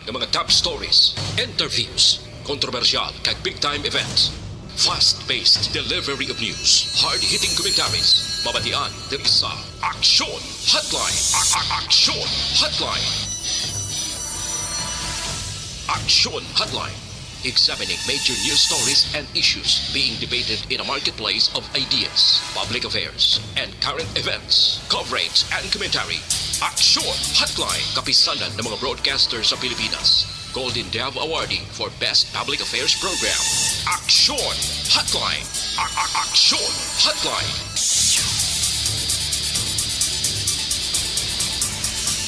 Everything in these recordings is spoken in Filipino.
ng mga top stories, interviews, kontrobersyal kag big-time events. Fast-paced delivery of news, hard-hitting commentaries, babatian diri sa Aksyon Hotline. Aksyon Hotline. Aksyon Hotline. Examining major news stories and issues being debated in a marketplace of ideas, public affairs, and current events. Coverage and commentary. Aksyon Hotline. Kapisanan ng mga broadcasters sa Pilipinas. Golden Dove Awardee for Best Public Affairs Program. Aksyon Hotline. Aksyon Hotline.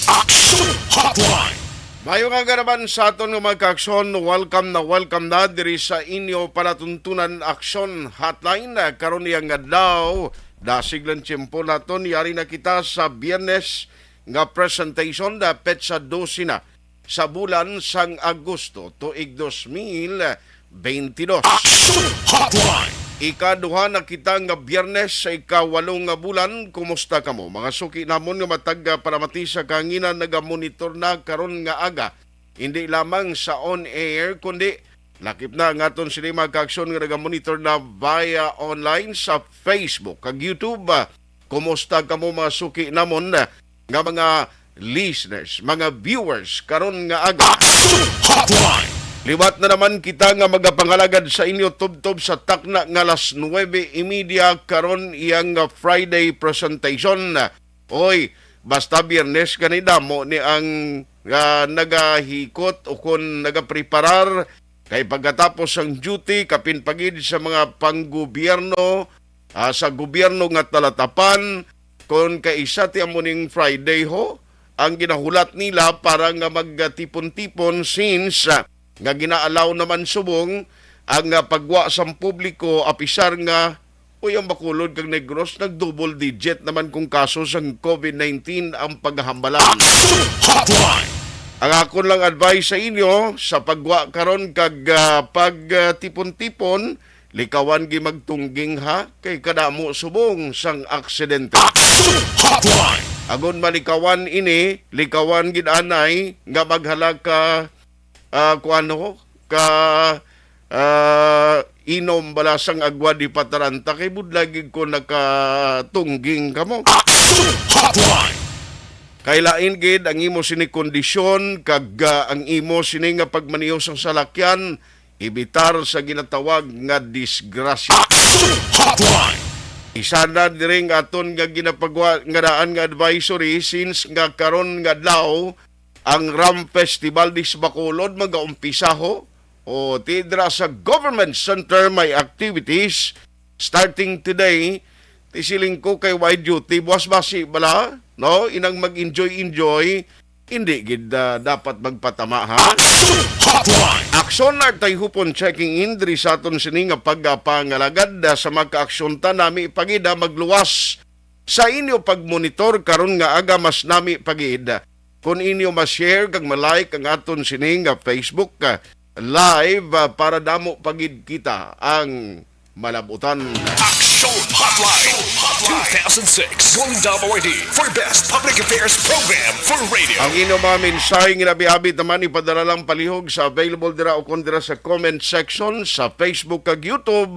Aksyon Hotline. Mayo nga naman sa aton nga magka-aksyon, welcome na diri sa inyo palatuntunan Aksyon Hotline. Karon yang adlaw, dasiglan tiyempo naton yari na kita sa Biyernes nga presentation da petsa 12 na sa bulan sang Agosto tuig 2022. Aksyon Hotline. Ikaduha na kita nga Biyernes sa ika-8 nga bulan. Kumusta kamo? Mga suki namon nga matag para mati sa kanginan naga-monitor na karon nga aga. Hindi lamang sa on-air kundi lakip na nga aton sila magka-aksyon nga naga-monitor na via online sa Facebook kag YouTube. Kumusta kamo mga suki namon nga mga listeners, mga viewers karon nga aga. Aksyon Hotline. Liwat na naman kita nga magapangalagad sa inyo tubtob sa takna nga alas 9:30 karon iyang Friday presentation. Oy, basta Biyernes kanida mo ni ang nagahikot o kun nagapreparar kay pagkatapos ang duty kapin pagid sa mga panggobyerno sa gobyerno nga talatapan kon kay isa ti amuning Friday ho ang ginahulat nila para nga magtipon-tipon since nga ginaalaw naman subong ang pagwa sa publiko apisar nga ang Bacolod kag Negros nag-double digit naman kung kaso sa COVID-19 ang paghahambalan. Hotline. Ang akon lang advice sa inyo sa pagwa karon kag pagtipon-tipon likawan gi magtungging ha kay kadamo subong sang aksidente. Aksyon Hotline. Agon malikawan ini likawan gid anay nga maghalag ka inom balasang agwa di pataranta kay budlagig ko nakatungging kamo. Aksyon Hotline. Kay lain gid ang imo sini kondisyon kag ang imo sini nga pagmaniho sang salakyan ibitar sa ginatawag nga disgrasya. Aksyon Hotline. Isa na diring aton nga ginapagwa nga daan nga advisory since nga karon nga adlaw ang Ram Festival dis Bacolod mag-umpisa ho o tidra sa Government Center may activities starting today. Tisiling ko kay wide duty buwas basi bala no inang mag-enjoy hindi gid dapat magpatama ha. Aksyon Hotline. Aksyon na tayo hupon checking in diri sa aton sini nga pagpangalagad sa magka-aksyon ta nami pagida magluwas sa inyo pagmonitor karon nga aga mas nami pagida. Kung inyo ma-share kag ma-like ang aton sining Facebook live para damo pagid kita ang malabutan. Aksyon Hotline. 2006 Golden Dove Awardee for Best Public Affairs Program for Radio. Ang inyo mga mensahe nga nabi-habit naman ipadala lang palihog sa available dira o kondira sa comment section sa Facebook kag YouTube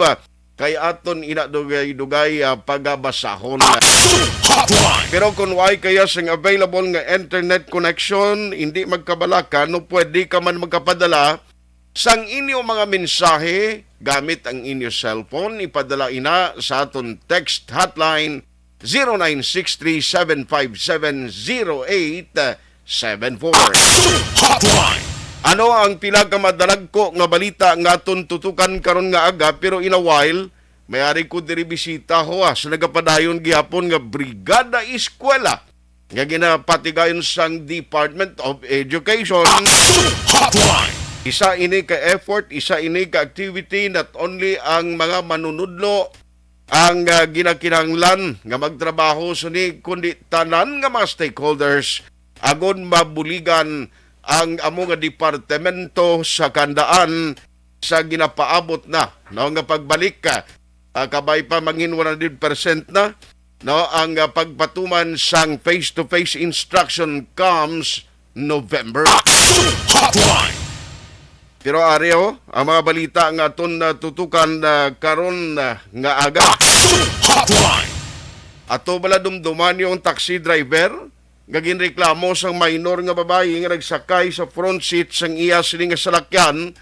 kay aton inadugay-dugay pagabasahon. Aksyon Hotline. Pero kung why kaya sing available nga internet connection, hindi magkabalaka, no pwede ka man magkapadala sang inyo mga mensahe gamit ang inyo cellphone. Ipadala ina sa aton text hotline 0963-757-0874. Aksyon Hotline. Ano ang pila ka madalag ko nga balita nga aton tutukan karon nga aga pero in a while mayari ko diri bisita ho sa nagapadayon gihapon nga Brigada Eskwela nga ginapatigayon sang Department of Education. Aksyon Hotline. Isa ini ka effort, isa ini ka activity not only ang mga manunudlo ang ginakinahanglan nga magtrabaho suni kundi tanan nga mga stakeholders agon mabuligan ang amo nga departamento sa kandaan sa ginapaabot na no nga pagbalik ka kabay pa mangin 100% no ang pagpatuman sang face-to-face instruction comes November. Hotline. Pero ariyo, ang mga balita nga aton tutukan karon nga aga. Hotline. Ato bala dumduman yung taxi driver nga ginreklamo sang minor nga babae nga nagsakay sa front seat sang iya sini nga salakyan.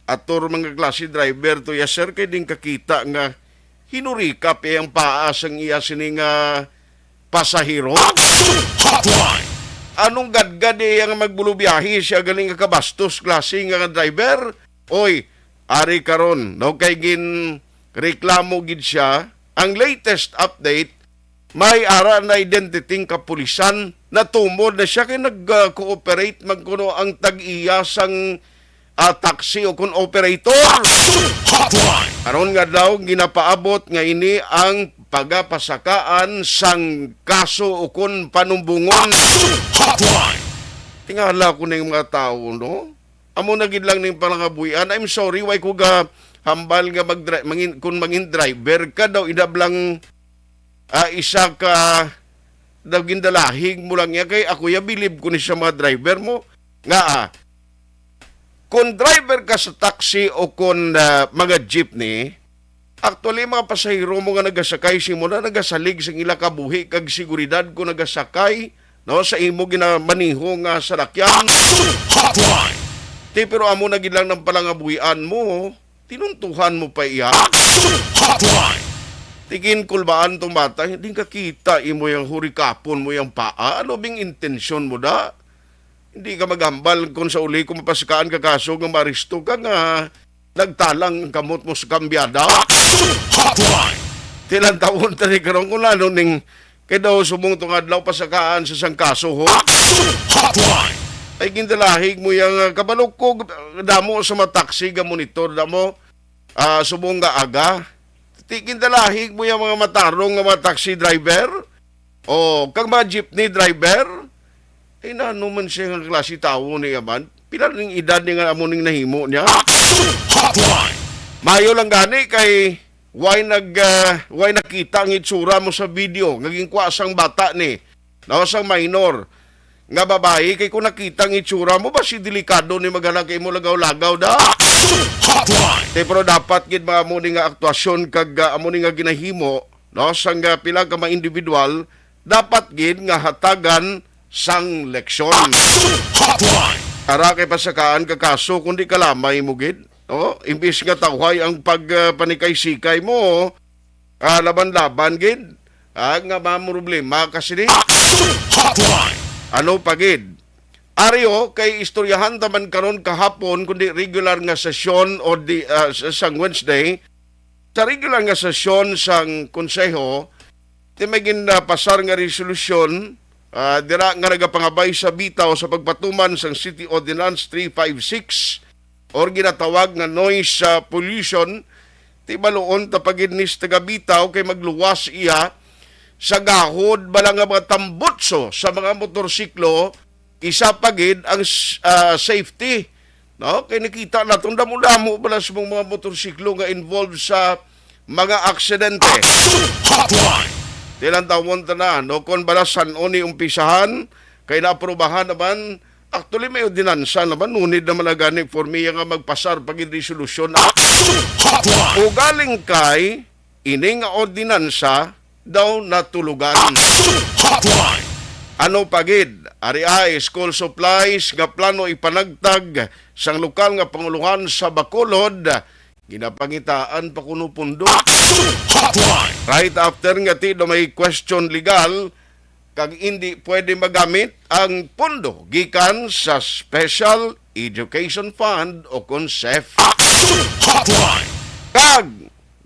Ator mga klase driver to ya sir kay din kakita nga hinurikap ang paa sang iya sini nga pasahero. Hotline. Anong gadgad ang magbulubiyahe siya galing nga kabastos klase nga driver? Oy, ari karon, no kay gin reklamo gid siya. Ang latest update, may ara na identity kapulisan na tumod na siya kay nag-cooperate magkuno ang tag-iya sang taxi o kun operator. Hotline. Aron nga daw ginapaabot nga ini ang pagapasakaan sang kaso o kun panumbungon. Hotline. Tingala ko na yung mga tao, no? Amo na gid lang ning palangabuyan. I'm sorry, why ko ga hambal nga kung mangin driver ka daw idablang isa ka daw gindalahig mo lang niya kay ako ya bilib ko ni sa mga driver mo nga kung driver ka sa taxi o kung mga jeepney, actually mga pasahero mo nga nagasakay simula nagasalig sa ila kabuhi kag seguridad ko nagasakay no sa imo ginamaniho nga salakyan. Hotline. Pero amo na gid lang ng palangabuhian mo, tinuntuhan mo pa iya. Hotline. Tigin kulbaan tong bata, hindi ka kita imo yung hurikapon mo yung paa. Ano bing intensyon mo da? Hindi ka magambal kung sa uli kung mapasikaan ka kaso nga maristo ka nga nagtalang ang kamot mo sa kambyada. Hotline. Tilang taon tani karon kung ano ning kay daw sumong tong adlaw pasakaan sa sang kaso ho. Hotline. Ay gindalahig mo yung kabalok ko damo sa mga taxi ga monitor damo subong nga aga. Gindalahig mo yung mga matarong nga mga taxi driver o kang mga jeepney driver. Ay nanuman siya nga klase tao niya man. Pila ning edad niya nga amo ning nahimo niya. Hotline. Mayo lang gani kay why nakita ang itsura mo sa video ngaging kwasang bata ni sang minor nga babae kay kung nakita ang itsura mo ba si delikado ni maghanap kay mo lagaw-lagaw da. Hotline. Pero dapat gid mga amo ni nga aktwasyon kag amo ni nga ginahimo sang pila ka mga individual dapat gid nga hatagan sang leksyon. Hotline. Ara kay pasakaan ka kaso kundi kalamay mo gid. No? Imbis nga tawhay ang pagpanikay-sikay mo, laban-laban gid. Nga problema kasi ni. Hotline. Ano pagid? Ariyo kay istoryahan taman karon kahapon kundi regular nga sesyon o sang Wednesday. Sa regular nga sesyon sang konseho, timagin na pasar nga resolusyon dira nga nagapangabay sa bitaw sa pagpatuman sang City Ordinance 356 or ginatawag nga noise pollution. Tibaluon tapagid ni taga bitaw kay magluwas iya sa gahod bala nga mga tambutso sa mga motorsiklo. Isa pagid ang safety, no? Kay nakita naton damo-damo bala sa mga motorsiklo nga involved sa mga aksidente. Hotline. Tilang tawon na, no? Kung bala sanoni umpisahan, kay naaprubahan naman, actually may ordinansa naman, nunid naman na gani for me nga magpasar pagid resolusyon. Hotline. O galing kay, ining nga ordinansa, daw natulugan. Hotline. Ano pagid? Ari school supplies nga plano ipanagtag sang lokal nga panguluhan sa Bacolod. Ginapangitaan pa kuno pundo. Hotline. Right after nga ti may question legal kag hindi pwede magamit ang pondo gikan sa Special Education Fund o kon SEF. Hotline. Kag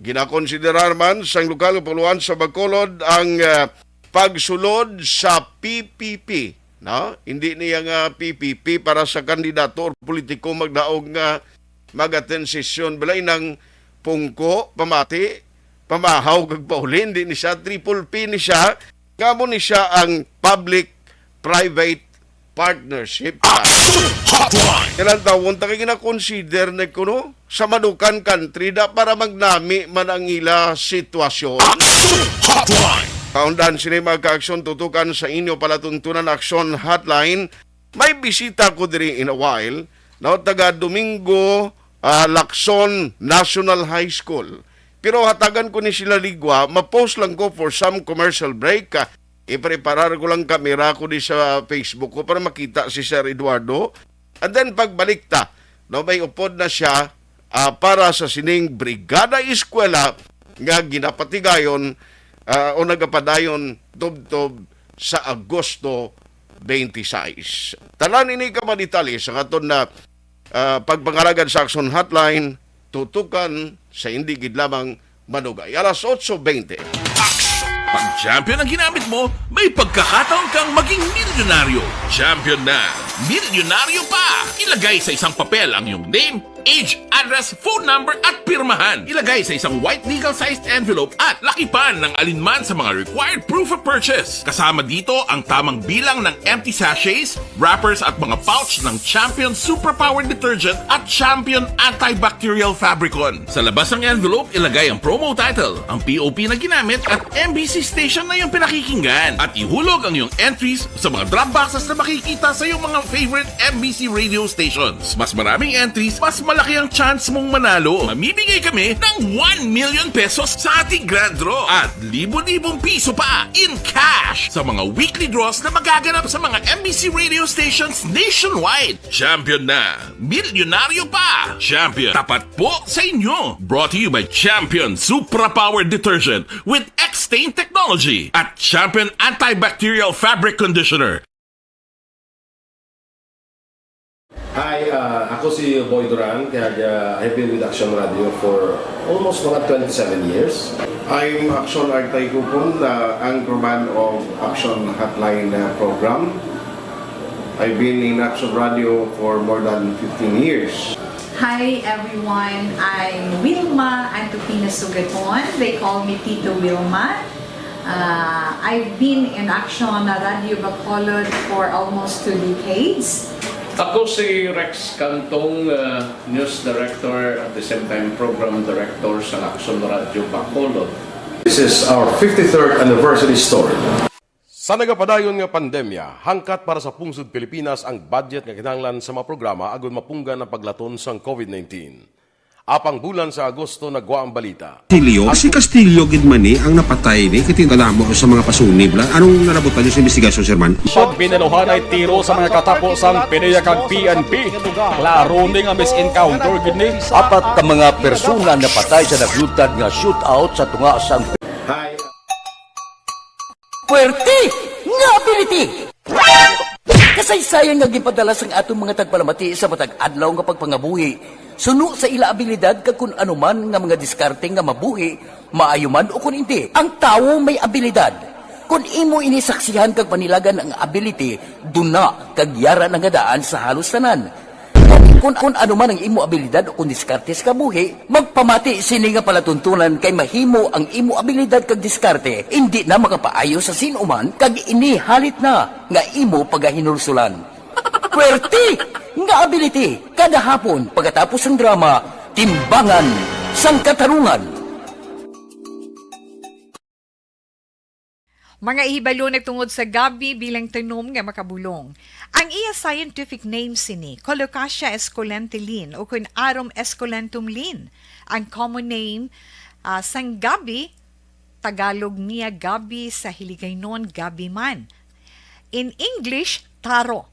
ginakonsiderar man sang lokal nga panguluhan sa Bacolod ang pagsulod sa PPP, no? Hindi niya nga PPP para sa kandidato o politiko magdaog nga mag-attend session balay ng pungko, pamati, pamahaw kag paulin, hindi ni siya triple P ni siya, ngamo ni siya ang public-private partnership. Hotline. Kailan tawon ta kay gina-consider na kuno sa madukan country da para magnami man ang ila sitwasyon. Hotline. Kaundan sini magka-aksyon tutukan sa inyo palatuntunan aksyon hotline may bisita ko diri in a while, no, taga Domingo Lacson National High School. Pero hatagan ko ni sila ligwa, ma-post lang ko for some commercial break. Ipreparar ko lang kamera ko di sa Facebook ko para makita si Sir Eduardo. And then pagbalik ta, no, may upod na siya para sa sining Brigada Eskwela nga ginapatigayon o nagapadayon tub-tub sa Agosto 26. Talan ini ka maditali sa katon na pagpangalagan sa Action Hotline, tutukan sa hindi gid lamang manugay. Alas 8:20. Pag champion ang ginamit mo, may pagkakataon kang maging milyonaryo. Champion na, milyonaryo pa! Ilagay sa isang papel ang iyong name, age, address, phone number at pirmahan. Ilagay sa isang white legal-sized envelope at lakipan ng alinman sa mga required proof of purchase. Kasama dito ang tamang bilang ng empty sachets, wrappers at mga pouch ng Champion Superpower Detergent at Champion Antibacterial Fabricon. Sa labas ng envelope, ilagay ang promo title, ang POP na ginamit at MBC station na yung pinakikinggan. At ihulog ang iyong entries sa mga drop boxes na makikita sa iyong mga favorite MBC radio stations. Mas maraming entries, mas malaki ang chance mong manalo. Mamimigay kami ng 1 million pesos sa ating grand draw at libo-libong piso pa in cash sa mga weekly draws na magaganap sa mga MBC radio stations nationwide. Champion na, milyonaryo pa. Champion, tapat po sa inyo. Brought to you by Champion Superpower Detergent with X-Stain Technology at Champion Antibacterial Fabric Conditioner. Hi, ako si Boy Duran, kaya I've been with Action Radio for almost mga 27 years. I'm Action Artay Kupon, the anchorman of Action Hotline program. I've been in Action Radio for more than 15 years. Hi everyone, I'm Wilma Antopina Sugaton. They call me Tito Wilma. I've been in Action Radio Bacolod for almost 2 decades. Ako si Rex Cantong, News Director at the same time Program Director sa Action Radio Bacolod. This is our 53rd anniversary story. Sa nagapadayon nga pandemya, hangkat para sa pungsod Pilipinas ang budget nga kinahanglan sa mga programa agon mapunggan ang paglaton sang COVID-19. Apang bulan sa Agosto nagwa ang balita. Si Castillo gidmani ang napatay ni kitingala mo sa mga pasunib la. Anong narabutan niyo sa investigasyon, Sir Man? Pag binaluhan ay tiro sa mga katapos ang PIDEA kag PNP. Klaro ni nga misencounter gid ni. Apat ka mga persona napatay sa naglutad nga shootout sa tunga sang Hi. Puerte nga ability. Kasaysayan nga gipadala sang atong mga tagpalamati sa matag adlaw nga pagpangabuhi. Suno sa ila abilidad kag kun anuman nga mga diskarte nga mabuhi, maayo man o kun hindi. Ang tawo may abilidad. Kung imo inisaksihan kag panilagan ang ability, duna kag yara nga daan sa halos tanan. Kung anuman ang imo abilidad o kun diskarte sa kabuhi, magpamati sini nga palatuntunan kay mahimo ang imo abilidad kag diskarte, hindi na makapaayo sa sinuman kag ini halit na nga imo pagahinulsulan. Puwerte nga ability kada hapon pagkatapos ng drama Timbangan sang Katarungan. Mga ihibalo nagtungod sa gabi bilang tanom nga makabulong. Ang iya scientific name sini Colocasia esculentilin o kun Arum esculentum lin. Ang common name sang gabi, Tagalog niya gabi, sa Hiligaynon gabi man. In English, taro.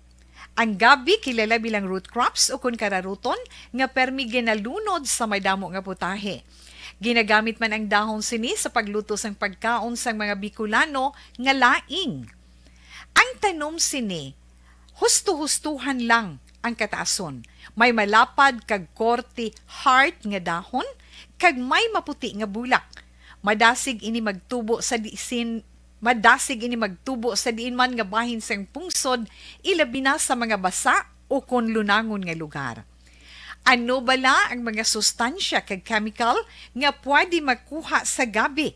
Ang gabi kilala bilang root crops o kun kararuton nga permi ginalunod sa may damo nga putahe. Ginagamit man ang dahon sini sa pagluto sang pagkaon sang mga Bicolano nga laing. Ang tanom sini, husto-hustuhan lang ang kataason. May malapad kag korte heart nga dahon kag may maputi nga bulak. Madasig ini magtubo sa diin man nga bahin sang pungsod, ilabi na sa mga basa o kon lunangon nga lugar. Ano bala ang mga sustansya kag chemical nga pwede makuha sa gabi?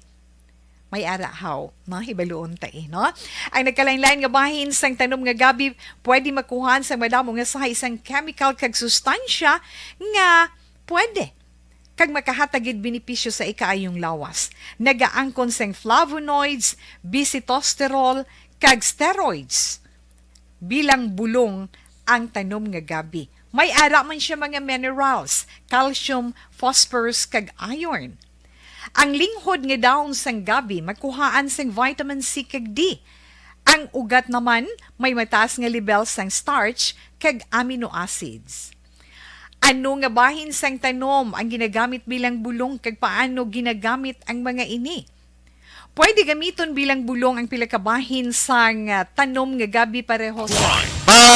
May arahaw, hibaluon tayo, no? Ang nagkalain-lain nga bahin sang tanom nga gabi, pwede makuha sa madamo nga sa isang chemical kag sustansya nga pwede kag makahatagid benepisyo sa ikaayong lawas. Nagaangkon sang flavonoids, bisitosterol, kag steroids. bilang bulong ang tanom nga gabi. May ara man siya mga minerals, calcium, phosphorus kag iron. Ang linghod nga daon sang gabi makuhaan sang vitamin C kag D. Ang ugat naman may mataas nga level sang starch kag amino acids. Ano nga bahin sang tanom ang ginagamit bilang bulong kag paano ginagamit ang mga ini? Pwede gamiton bilang bulong ang pila ka bahin sang tanom nga gabi pareho sa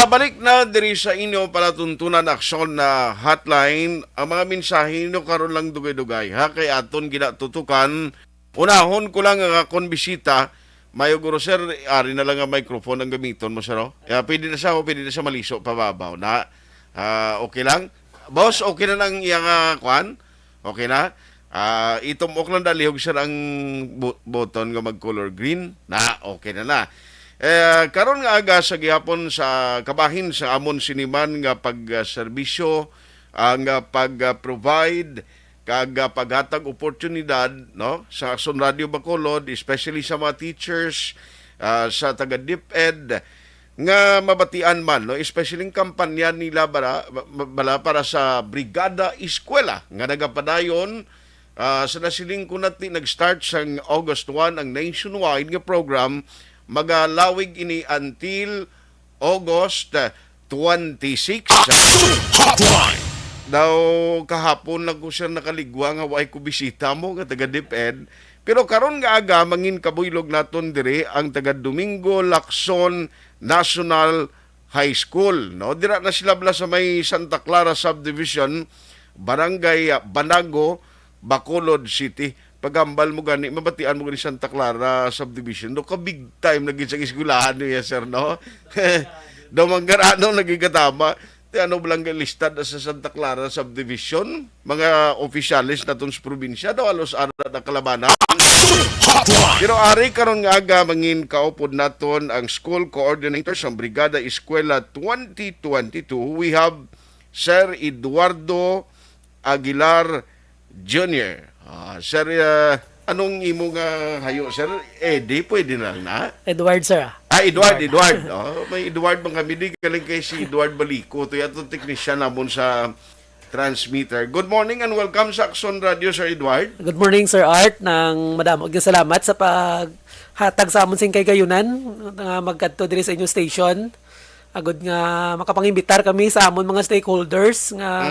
Balik na diri sa inyo palatuntunan aksyon na hotline. Ang mga mensahe nyo karon lang dugay-dugay ha kay aton ginatutukan. Unahon ko lang ang akong bisita. Mayo guro sir, ari na lang ang microphone ang gamiton mo sir. Pwede na siya o pwede na siya maliso pababaw na. Okay lang? Boss, okay na lang iyang kwan? Okay na? Itumok lang dalihog sir ang button nga mag-color green. Na, okay na. Karon nga aga sa gihapon sa kabahin sa amon siniman nga pagserbisyo ang pag-provide kag paghatag oportunidad no sa Aksyon Radio Bacolod, especially sa mga teachers sa taga DepEd nga mabatian man no, especially ang kampanya nila bala para sa Brigada Eskwela nga nagapadayon sa nasiling kunati nag-start sa August 1 ang nationwide nga program magalawig ini until August 26. Daw kahapon lang ko siya nakaligwa nga way ko bisita mo nga taga DepEd. Pero karon nga aga mangin kabuylog naton dire ang taga Domingo Lacson National High School. No, dira na sila bala sa may Santa Clara Subdivision, Barangay Banago, Bacolod City. Pagambal mo gani, mabatian mo gani Santa Clara Subdivision. No, ka big time naging sa eskwelahan niya, sir, no? Daw manggarano naging katama. Ano lang listad sa Santa Clara Subdivision, mga opisyalis na sa probinsya, daw alos ara na kalabanan. Pero ari karon nga aga mangin kaupod naton ang school coordinator sa Brigada Eskwela 2022. We have Sir Eduardo Aguilar Jr. Sir, anong imo nga hayo, sir? Eddie, pwede na lang na? Edward, sir. Edward. May Edward mga kami. Di kaling kay si Edward Balico. Ito yung technician namon sa transmitter. Good morning and welcome sa Aksyon Radio, Sir Edward. Good morning, Sir Art. Nang madamog nga salamat sa paghatag sa amon sing kay gayunan nga magkadto diri sa inyong station. Agod nga makapangimbitar kami sa amon mga stakeholders nga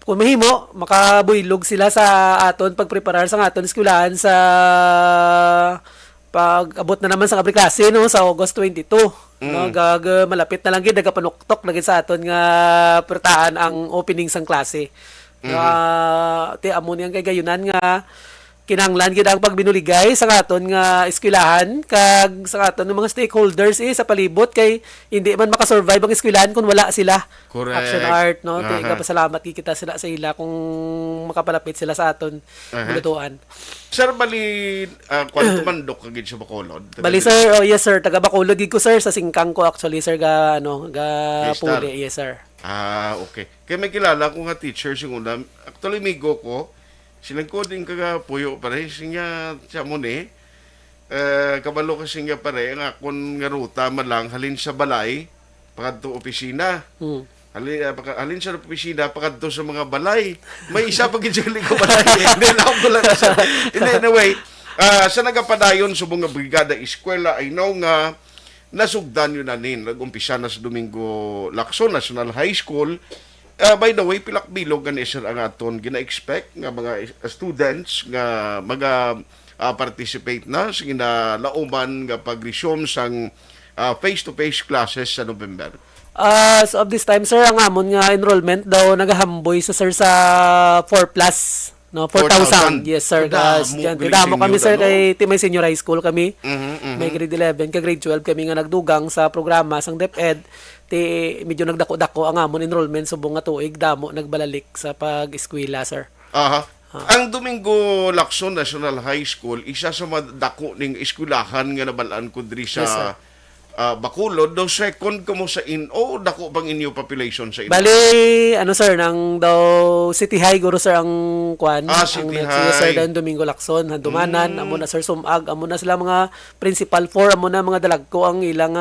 kung mahimo, makabuylog sila sa aton pagpreparar sa aton eskwelahan sa pag-abot na naman sa klase no sa August 22. No, malapit na lang gid nagapanuktok lagi sa aton nga pertaan ang opening sang klase. Ti amo niyang kay gayunan nga kinahanglan gid ang pagbinuligay sa aton nga eskwelahan kag sa aton ng mga stakeholders sa palibot kay hindi man makasurvive ang eskwelahan kung wala sila. Correct. Action Art no. Pasalamat kita sila sa ila kung makapalapit sila sa aton bulutuan. Sir, bali kwanto man dok kagid sa Bacolod. Bali sir, yes sir, taga Bacolod gid ko sir sa Singkang ko actually sir ga Puli, yes sir. Okay. Kaya may kilala ko nga teacher yung una. Actually, migo ko. Silang ko din kagapuyo pare. Siya mo ni. Kabalo kasi nga pare. Ang akong nga ruta malang halin sa balay. Pagkadto opisina. Halin sa opisina. Pagkadto sa mga balay. May isa pag itsuli ko balay. Hindi na ako lang sa... Anyway, sa nagapadayon sa mga Brigada Eskwela, I know nga nasugdan yun na nin. Nag-umpisa na sa Domingo Lacson National High School. By the way, pilakbilog nga sir ang aton gina-expect nga mga students nga participate na sa ginalauman nga pag-resume sang face-to-face classes sa November. So of this time sir, ang amon nga enrollment daw nagahamboy sa sir sa 4 plus. No, 4,000. Yes, sir. Damo kami, sir, kay Timay Senior High School kami. May grade 11, kay grade 12 kami nga nagdugang sa programa sang DepEd. Medyo nagdako-dako ang amon enrollment subong nga tuig damo nagbalalik sa pag-eskwela, sir. Ang Domingo Lacson National High School, isa sa madako ning eskwelahan nga nabalaan ko diri sa Bacolod, daw second kamo sa Ino, dako bang inyo population sa Ino? Bali, ano sir, nang daw City High guro sir ang kwan. City ang High. Sir Dan Domingo Lacson, Handumanan, amo na sir Sumag, amo na sila mga principal four, amo na mga dalagko ang ilang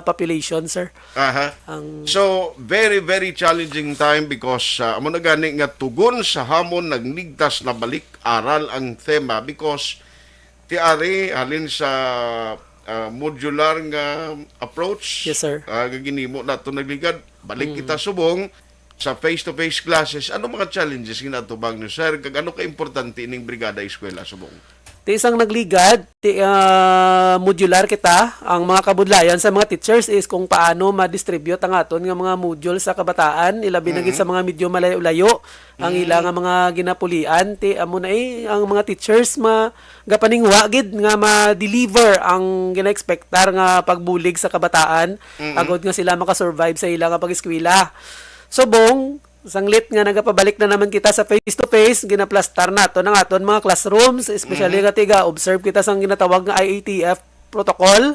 population sir. Aha. So, very, very challenging time because amo na gani nga tugon sa hamon nagligtas na balik aral ang tema because tiari halin sa modular nga approach. Yes, sir. Ginimo na ito nagligad. Balik kita subong sa face-to-face classes. Ano mga challenges ginatubang nyo, sir? Kag ano ka-importante ining brigada eskwela subong? Ti isang nagligad, modular kita, ang mga kabudlayan sa mga teachers is kung paano ma-distribute ang aton nga mga module sa kabataan, ilabi na gid sa mga medyo malayo-layo, ang ilang nga mga ginapulian, ti amo na ang mga teachers gapaningwa gid nga ma-deliver ang gina-expectar nga pagbulig sa kabataan, agod nga sila makasurvive sa ilang nga pag-eskwela. Subong, sanglit nga nagapabalik na naman kita sa face-to-face, ginaplastar nato ng aton mga classrooms, especially katiga, observe kita sa ginatawag nga IATF protocol.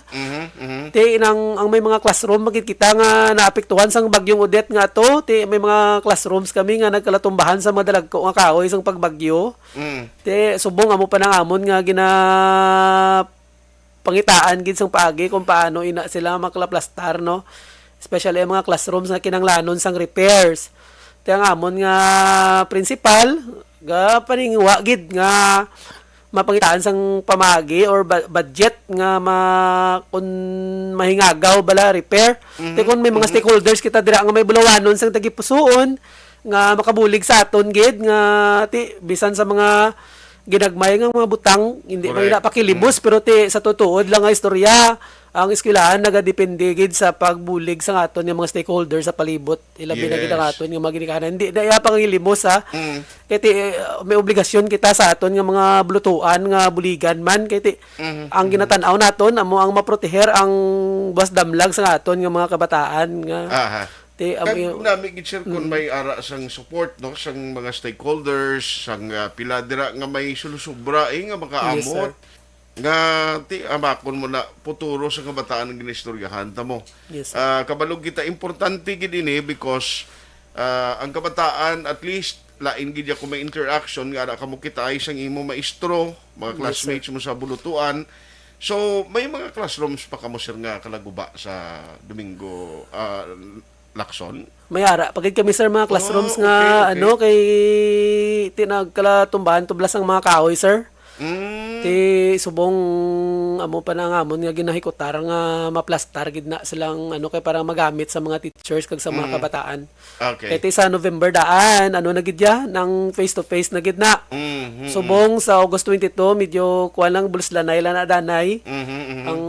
Ti ang may mga classroom makikita nga naapektuhan sang bagyong Odette nga to, ti may mga classrooms kami nga nagkalatumbahan sa mga dalagko nga kahoy sang pagbagyo. Ti subong amo pa nang amon nga pangitaan gid sang paagi kung paano ina sila maklaplastar, no. Especially ang mga classrooms nga kinanglanon sang repairs. Ang amon nga principal paningwa gid nga mapangitaan sang pamagi or budget nga kun mahingagaw bala repair. Kung may mga stakeholders kita dira nga may bulawanon sang tagipusoon nga makabulig sa aton gid nga bisan sa mga ginagmay nga mga butang hindi man napakilibos pero sa tutuod lang nga istorya. Ang eskwelahan nagadepende gid sa pagbulig sa aton nga mga stakeholders sa palibot. Ilabi na gid ang aton nga mga ginikanan. Hindi daya pangilimos ha. Kay may obligasyon kita sa aton nga mga blutuan nga buligan man kay ang ginatan-aw naton amo ang maproteher ang bas damlag sa aton nga mga kabataan nga. Nami gid sir kun may ara sang support no sang mga stakeholders sang pila dira nga may sulusubra nga makaamot. Yes, nga amakon mo na puturo sa kabataan ng ginistoryahan tamo. Yes, kabalog kita importante gid ini because ang kabataan at least lain gid ko may interaction nga ana kamo kita ay sang imo maestro, mga classmates mo sa bulutuan. So may mga classrooms pa kamo sir nga kalaguba sa Domingo Lacson. May ara pagid kami sir mga classrooms nga okay. Kay tinagkalatumbahan tublas ang mga kahoy sir. Ti subong amo pa na ngamon nga ginahikutar nga maplastar gid na silang kay para magamit sa mga teachers kag sa mga kabataan. Okay. Kay sa November daan na gid ya nang face to face na gid na. Subong sa August 22 medyo kuan lang buluslanay lang na danay ang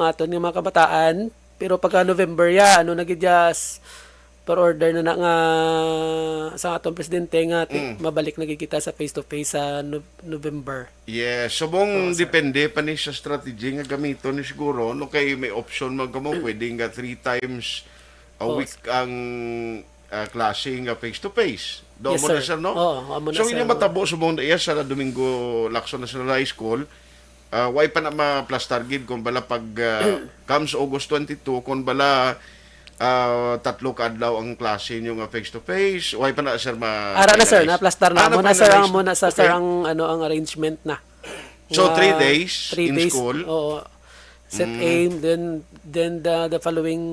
aton nga mga kabataan pero pagka November ya na gid ya per order na nga sa atong presidente nga mabalik na kita sa face-to-face sa November. Yes, subong depende pa ni sa strategy nga gamiton ni siguro no kay may option magkamo pwede nga 3 times a week ang klase nga face-to-face. Do mo na sir no? So inyo matabo subong iya sa Domingo Lacson National High School. Way pa na ma-plastar gid kung bala pag comes August 22 kung bala tatlo kadlaw ang klase niyo nga face to face. Way pa na sir ara na sir, na plastar na mo na sir ang muna sa sir ang ang arrangement na. So 3 days in days, school. Set aim then the following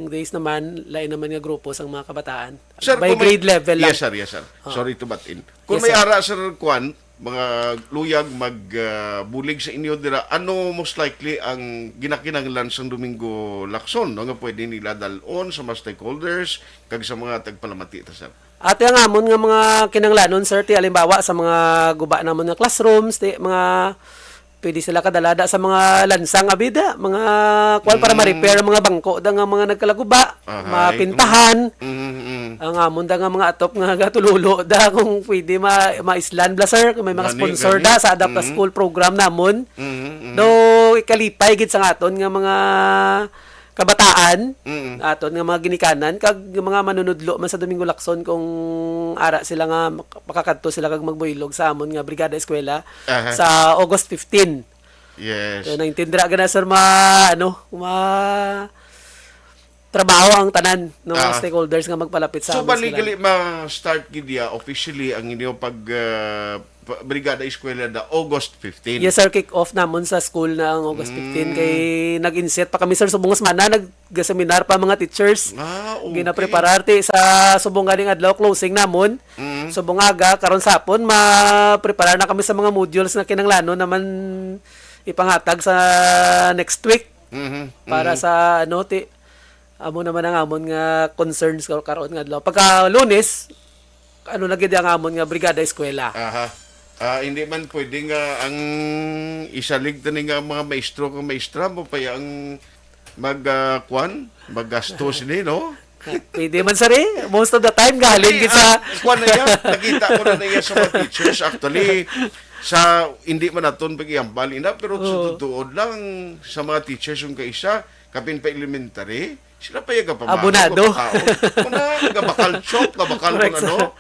days naman lain naman nga grupo sang mga kabataan. Sir, by grade level lang. Yes sir. Sorry to butt in. Kung may ara sir kwan mga luyag magbulig sa inyo dira, ano most likely ang ginakinanglan sa Domingo Lacson no nga pwede nila dalon sa mga stakeholders kag sa mga tagpalamati ta sir? Ate ang amon nga mga kinanglanon sir ti halimbawa sa mga guba namon nga classrooms ti mga pwede sila kadalada sa mga lansang abida, mga kuan para ma-repair ang mga bangko da nga mga nagkalaguba, mapintahan. Ang amon da nga mga atop nga gatululo da kung pwede ma-island bla sir, kung may mga sponsor da sa Adapt School program namon. Do ikalipay gid sa aton nga mga kabataan, aton nga mga ginikanan kag mga manunudlo man sa Domingo Lacson kung ara sila nga makakadto sila kag magbuylog sa amon nga brigada eskwela sa August 15. Yes. So naintindra gana sir trabaho ang tanan ng mga stakeholders nga magpalapit sa So amin bali ma-start gidya officially ang inyong brigada eskwela na August 15. Yes sir, kick off namon sa school na ang August 15 kay nag-inset pa kami sir subong semana nag-seminar pa mga teachers. Okay. Ginaprepararte sa subong ganing adlaw closing namon. Subong aga karon sapon ma-prepare na kami sa mga modules na kinahanglan naman ipanghatag sa next week. Para sa amo naman ang amon nga concerns karon nga adlaw. Pagka Lunes na gid ang amon nga brigada eskwela. Hindi man pwede nga ang isalig tani nga mga maestro kung maestra mo pa ang maggastos ni, no? Pwede man sir most of the time galing gid sa nakita ko na niya sa mga teachers actually sa hindi man naton pag-iambal ina pero tutuod lang sa mga teachers yung kaisa kapin pa elementary sila pa yaga pamako abonado bakal chok bakal ano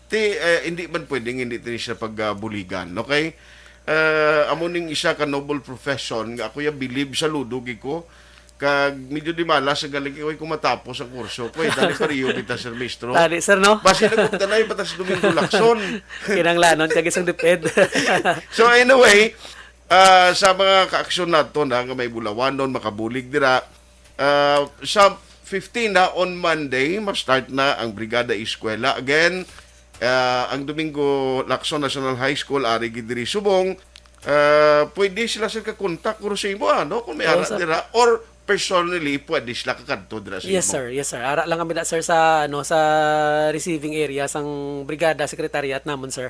hindi man pwedeng hindi din siya pagbuligan okay amo ning isa ka noble profession nga ako ya believe sa ludugi ko kag medyo di malas sa galing ko matapos ang kurso ko dali pariyo kita sir maestro dali sir no basi nagugdanay batas Domingo Lacson kinanglanon kag isang deped so anyway sa mga kaaksyon nato na nga may bulawanon makabulig dira sa 15 na on Monday ma-start na ang brigada eskwela again ang Domingo Lacson National High School ari gid diri subong pwede sila sa ka-contact kung sa imo kung may ara dira or personally pwede sila kakadto dira sa imo. Yes sir ara lang kami sir sa sa receiving area sang brigada secretariat namon sir.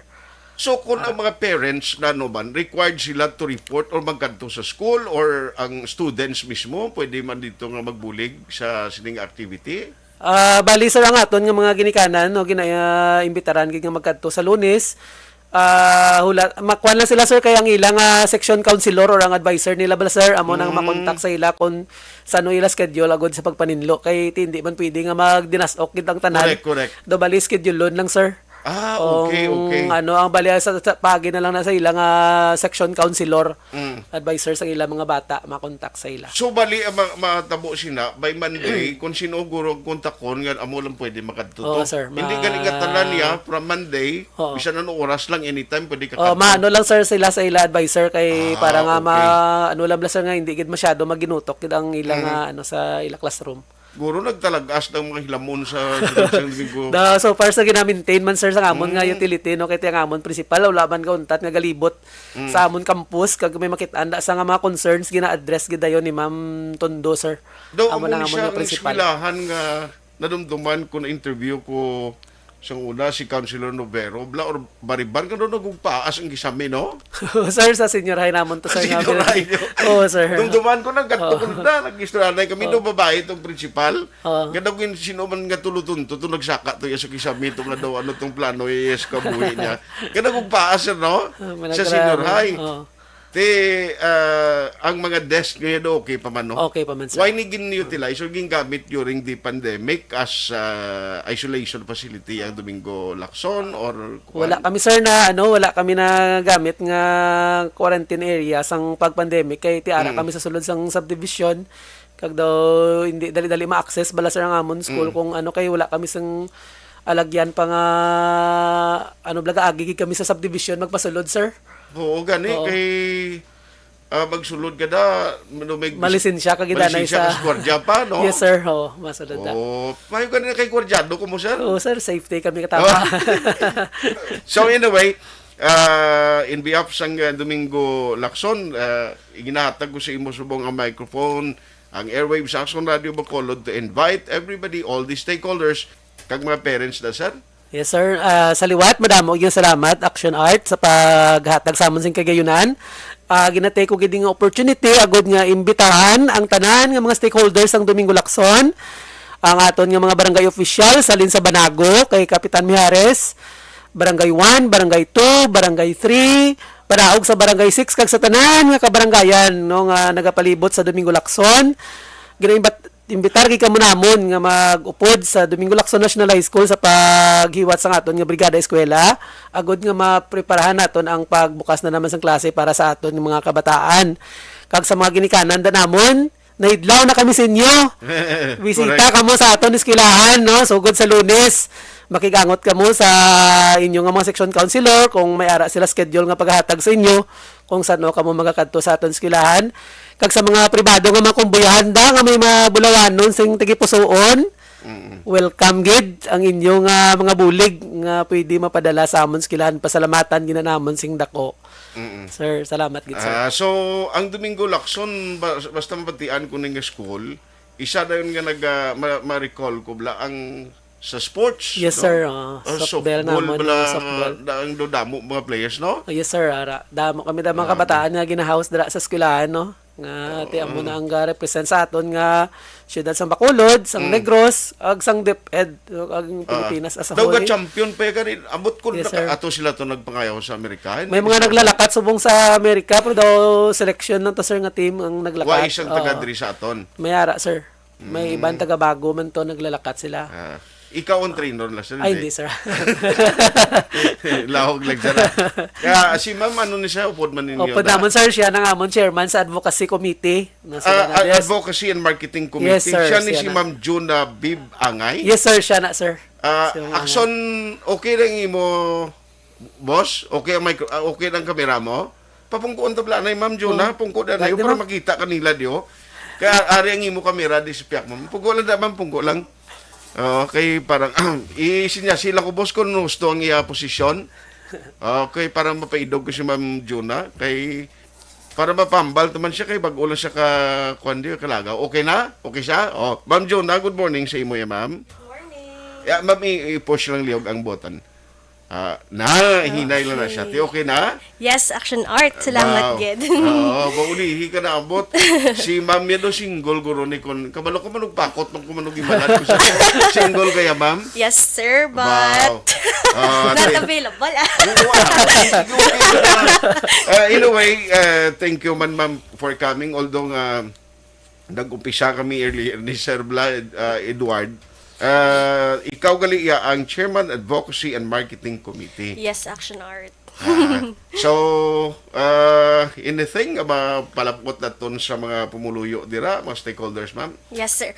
So kung ang mga parents na man required sila to report or magkanto sa school or ang students mismo pwede man dito nga magbulig sa sining activity? Bali sir ang aton nga mga ginikanan imbitaran gid nga magkadto sa Lunes. Makuan lang sila sir kay ang ilang section counselor or ang advisor nila bala sir amo nang makontak sa ila kung sano ila schedule agod sa pagpaninlo kay hindi man pwede nga magdinasok gid ang tanan. Correct. Do bali schedule lang sir. Okay. Ang bali sa pagi na lang na sa ilang section counselor, advisor sa ilang mga bata, makontak sa ila. So bali matabo sina by Monday kung sino guro kontakon nga amo lang pwede makadto. Sir, hindi galing tanan niya from Monday, bisan ano oras lang anytime pwede ka. Maano lang sir sila sa ila advisor kay para nga lang sir nga hindi gid masyado maginutok gid ang ilang sa ila classroom. Guro nagtalagas ng mga hilamon sa linggo. So far sa gina-maintain man sir sa amon nga utility kay ang amon principal laban ka untat nga galibot sa amon campus kag may makit-an sa nga mga concerns gina-address gid dayon ni Ma'am Tondo sir. Amon nga principal. Nga nadumduman ko na interview ko sa una si Councilor Novero or bariban ka doon nagugpaas ang gisami, no? Sir, sa senior high namon to sir. Senior high nyo. Sir. Dumduman ko na gato ko na nag-istoranay kami no babae itong principal. Ganda ko yung sino man nga tulutun to nagsaka to yung sa gisami to nga daw ano tong plano yes kabuhi niya. Ganda gugpaas no? Sa senior high. Ang mga desk ngayon okay pa man, no? Okay pa man, sir. Why ni gin-utilize or gin-gamit during the pandemic as isolation facility ang Domingo Lacson or wala kami sir na wala kami na gamit nga quarantine area sang pag-pandemic kay tiara kami sa sulod sang subdivision kag daw hindi dali-dali ma-access bala sir ang amon school kung kay wala kami sang alagyan pa nga blaga agi kami sa subdivision magpasulod sir. Oo, gani kay magsulod ka da malisensya ka gidanay sa gwardiya pa, no? Yes sir, masulod da. Mayo ka na kay gwardyado ko mo sir? Sir, safety kami katama. So anyway, in behalf sang Domingo Lacson, iginahatag ko sa imo subong ang microphone, ang airwaves sa Action Radio Bacolod to invite everybody, all the stakeholders, kag mga parents na sir. Yes sir, sa liwat madamo gyud salamat Action Art sa paghatag sa amon sing kagayunan. Ginatay ko gid nga opportunity agud nga imbitahan ang tanan nga mga stakeholders sang Domingo Lacson, ang aton nga mga barangay official salin sa Banago kay Kapitan Mijares, Barangay 1, Barangay 2, Barangay 3, paraog sa Barangay 6 kag sa tanan nga kabarangayan nga nagapalibot sa Domingo Lacson. imbitar kay kamo namon nga mag-upod sa Domingo Lacson National High School sa paghiwat sa aton nga brigada eskwela agod nga mapreparahan naton ang pagbukas na naman sang klase para sa aton nga mga kabataan. Kag sa mga ginikanan da namon, nahidlaw na kami sa inyo. Bisita kamo sa aton eskwelahan, no? Sugod sa Lunes. Makigangot kamo sa inyo nga mga section councilor kung may ara sila schedule nga paghatag sa inyo kung saan kamo magakadto sa aton eskwelahan. Kag sa mga pribado nga makumbuyahan da nga may mabulawanon sing tagipusoon. Welcome gid ang inyong mga bulig nga pwede mapadala sa amon eskwelahan. Pasalamatan ginanamon sing dako. Sir, salamat gid sir. So ang Domingo Lacson basta mapatian ko ning school, isa dayon nga ma-recall ko bla ang sa sports. Yes, no? sir. Softball naman. Softball. Ang damo mga players, no? Yes, sir. Damo kami da mga kabataan nga ginahouse dira sa eskwelahan, no? Nga ti amo na ang represent sa aton nga siyudad sang Bacolod, sang Negros, ag sang DepEd, ag Pilipinas as a whole. Daw champion pa kanin. Abot ko yes, ato sila to nagpangayaw sa Amerika. May mga naglalakat subong sa Amerika pero daw selection ng to sir nga team ang naglakat. Wa isang taga diri sa aton. May ara sir. May ibang taga bago man to naglalakat sila. Ikaw ang trainer lang sir. Ay, hindi sir. Lahog lang sir. Kaya si ma'am, ano ni siya? Upod man ninyo? Upod naman sir, siya nang amon chairman sa advocacy committee. Advocacy and marketing committee. Yes, sir, siya ni si ma'am June Bib Angay? Yes sir, siya na sir. Action, okay lang mo, boss? Okay ang kamera mo? Papungkuan tabla na ma'am June ha? Pungko na na para makita kanila diyo. Kaya ari ang imo kamera di sipiak mo. Pungko lang da ma'am, pungko lang. Okay, parang isinya sila ko boss ko gusto ang iya posisyon. Okay, parang mapaidog ko si Ma'am Juna kay para mapambal naman siya kay bag-o lang siya ka kundi kalagaw. Okay na? Okay siya? Ma'am Juna, good morning sa imo ya, ma'am. Good morning. Yeah, ma'am, i-push lang liog ang button. Hinay lang na siya. Okay na? Yes, Action Art. Salamat, Ged. Baulihi ka na abot. Si ma'am yan o single guro ni kon. Kabalo ka manugpakot nung kumanog imalat ko sa single kaya, ma'am? Yes, sir, but not available. Anyway, thank you man, ma'am, for coming. Although nag-umpisa kami earlier ni Sir Edward. Ikaw gali ang Chairman Advocacy and Marketing Committee. Yes, Action Art. So, anything palapot na ton sa mga pumuluyo dira, mga stakeholders, ma'am? Yes, sir.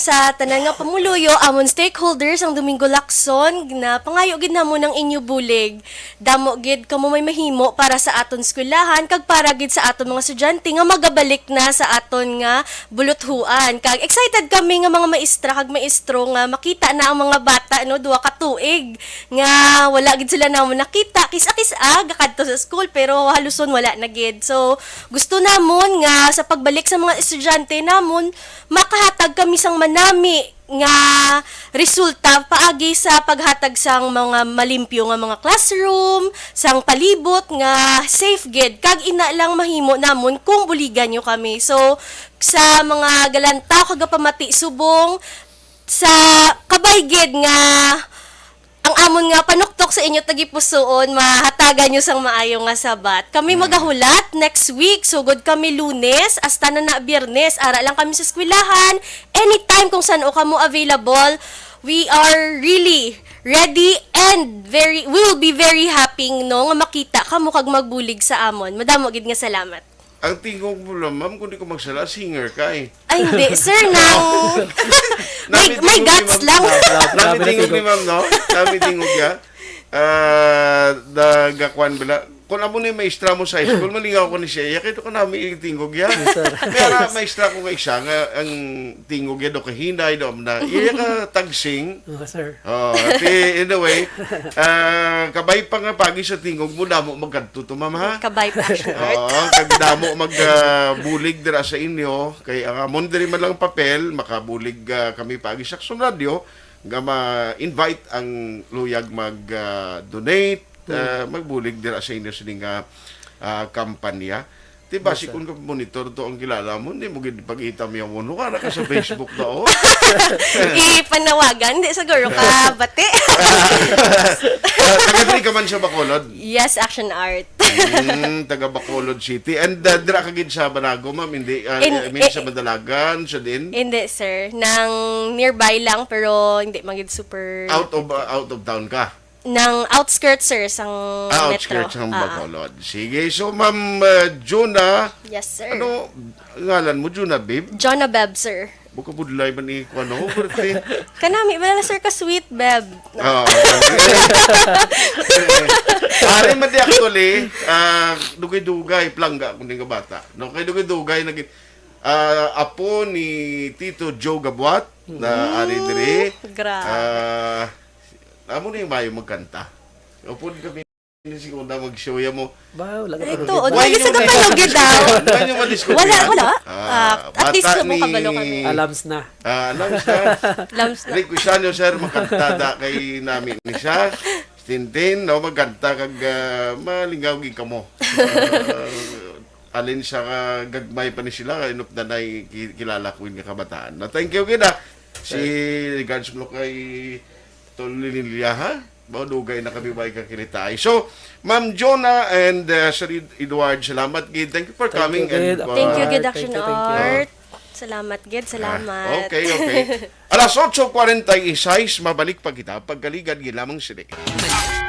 Sa tanan nga pamuluyo, amon stakeholders ang Domingo Lacson, na pangayo gid namo ng inyo bulig. Damo gid kamo may mahimo para sa aton eskwelahan, kag para gid sa aton mga estudyante nga magabalik na sa aton nga buluthuan. Kag excited kami nga mga maestra kag maestro nga makita na ang mga bata no duha ka tuig nga wala gid sila namo nakita kis-a gakadto sa school pero haluson wala na gid. So gusto namon nga sa pagbalik sa mga estudyante namon makahatag kami sang manami nga resulta paagi sa paghatag sang mga malimpyo nga mga classroom, sang palibot nga safe gid kag ina lang mahimo namon kung buligan nyo kami. So sa mga galantaw kag pamati subong sa kabay gid nga ang amon nga panuktok sa inyo tagipusoon, mahatagan nyo sang maayo nga sabat. Kami magahulat next week, sugod kami Lunes, hasta na Biyernes, ara lang kami sa eskwelahan. Anytime kung saan o kamo available, we are really ready and we will be very happy no nga makita kamo kag magbulig sa amon. Madamo gid nga salamat. Ang tingog mo lang, ma'am, kung di ko magsala, singer ka eh. Ay, hindi. Sir, nang... may guts lang. Nami tingog ni ma'am, no? Nami tingog ya. Dagakwan bila. Kung amo na yung maestra mo sa high school, malingaw ko ni siya. Kaya ko namin tingog ya. Pero maestra ko nga isa, nga ang tingog ya, do kahinay, do na. Iya ka tagsing. Sir. Anyway, kabay pa nga pagi sa tingog mo, damo magkadto to, ma'am, ha? Kabay pa, sure. Kagdamo magbulig dira sa inyo. Kaya ang amon diri man lang papel, makabulig kami pagi sa Action Radio, nga ma-invite ang luyag mag-donate, magbulig dira sa inyo sining kampanya. Diba, si kung monitor to ang kilala mo, hindi mo pag-ita mo yung muno ka, naka sa Facebook na, Ipanawagan, di siguro ka bati. Tagatri ka ka man sa Bacolod? Yes, action art. Taga Bacolod City. And dira ka gid sa Banago, ma'am? Hindi, sa Madalagan, sa din? Hindi, sir. Nang nearby lang, pero hindi magid super... Out of town ka? Nang outskirts, sir, sang metro. Outskirts ng Bacolod. Sige, so ma'am Juna, Yes, sir. ano ngalan mo, Juna, babe? Jonah Beb, sir. Buka budlay man ni ano, birthday. Kanami, wala sir ka sweet, Beb. Oo. Ari man di actually, dugay-dugay, plangga kung nga bata. No, kay dugay-dugay, apo ni Tito Joe Gabuat, na ari diri. Grabe. Amo na yung mayo magkanta. Upod kami ni segunda mag-show mo. Wow, Ito, lagi sa kapalugid daw. Wala. At least mo kabalo kami. Alams na. Alams na. Requestan nyo, sir, makanta kay namin ni siya. Tintin, no, magkanta kag malingaw gi kamo. Alin sa gagmay pa ni sila, inup na kilala ko yung kabataan. Na thank you kita. Si regards mo kay Tolililia, dugay na kami ba kakilitay. So, Ma'am Jonah and Sir Edward, salamat gid. Thank you for coming. Thank you, Gid Action Art. Salamat, Gid. Salamat. Okay. Alas 8:46, mabalik pa kita pagkaligad gid lamang sila.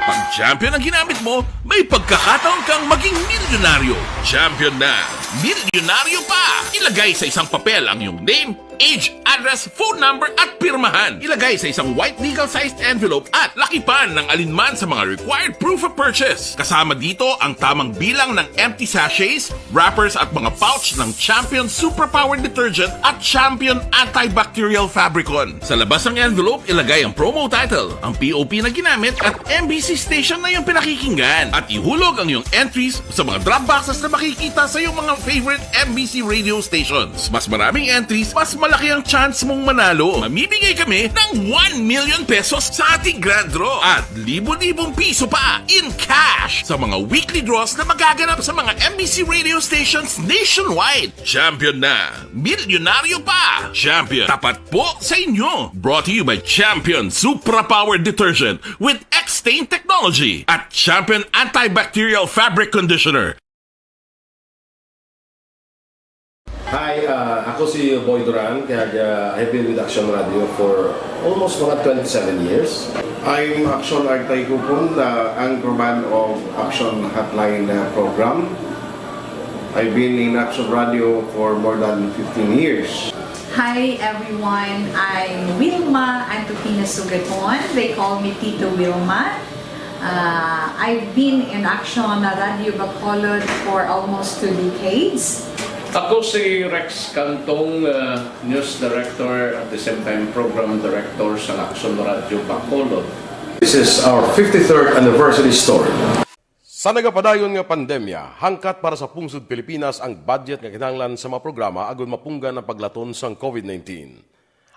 Pag champion ang ginamit mo, may pagkakataon kang maging milyonaryo. Champion na, milyonaryo pa! Ilagay sa isang papel ang iyong name, age, address, phone number at pirmahan. Ilagay sa isang white legal-sized envelope at lakipan ng alinman sa mga required proof of purchase. Kasama dito ang tamang bilang ng empty sachets, wrappers at mga pouch ng Champion Superpower Detergent at Champion Antibacterial Fabricon. Sa labas ng envelope, ilagay ang promo title, ang POP na ginamit at MBC station na yung pinakikinggan. At ihulog ang iyong entries sa mga drop boxes na makikita sa iyong mga favorite MBC radio stations. Mas maraming entries, mas malaki ang chance mong manalo. Mamimigay kami ng 1 million pesos sa ating grand draw at libo-libong piso pa in cash sa mga weekly draws na magaganap sa mga MBC radio stations nationwide. Champion na, milyonaryo pa. Champion, tapat po sa inyo. Brought to you by Champion Supra Power Detergent with X-Stain Technology at Champion Antibacterial Fabric Conditioner. Hi, ako si Boy Duran, kaya I've been with Action Radio for almost mga 27 years. I'm Action Artay Kupon, the anchorman of Action Hotline program. I've been in Action Radio for more than 15 years. Hi everyone, I'm Wilma Antopina Sugaton. They call me Tito Wilma. I've been in Action Radio Bacolod for almost 2 decades. Ako si Rex Cantong, News Director at the same time Program Director sa Action Radio Bacolod. This is our 53rd anniversary story. Sa nagapadayon nga pandemya, hangkat para sa pungsod Pilipinas ang budget nga kinahanglan sa mga programa agud mapunggan ang paglaton sang COVID-19.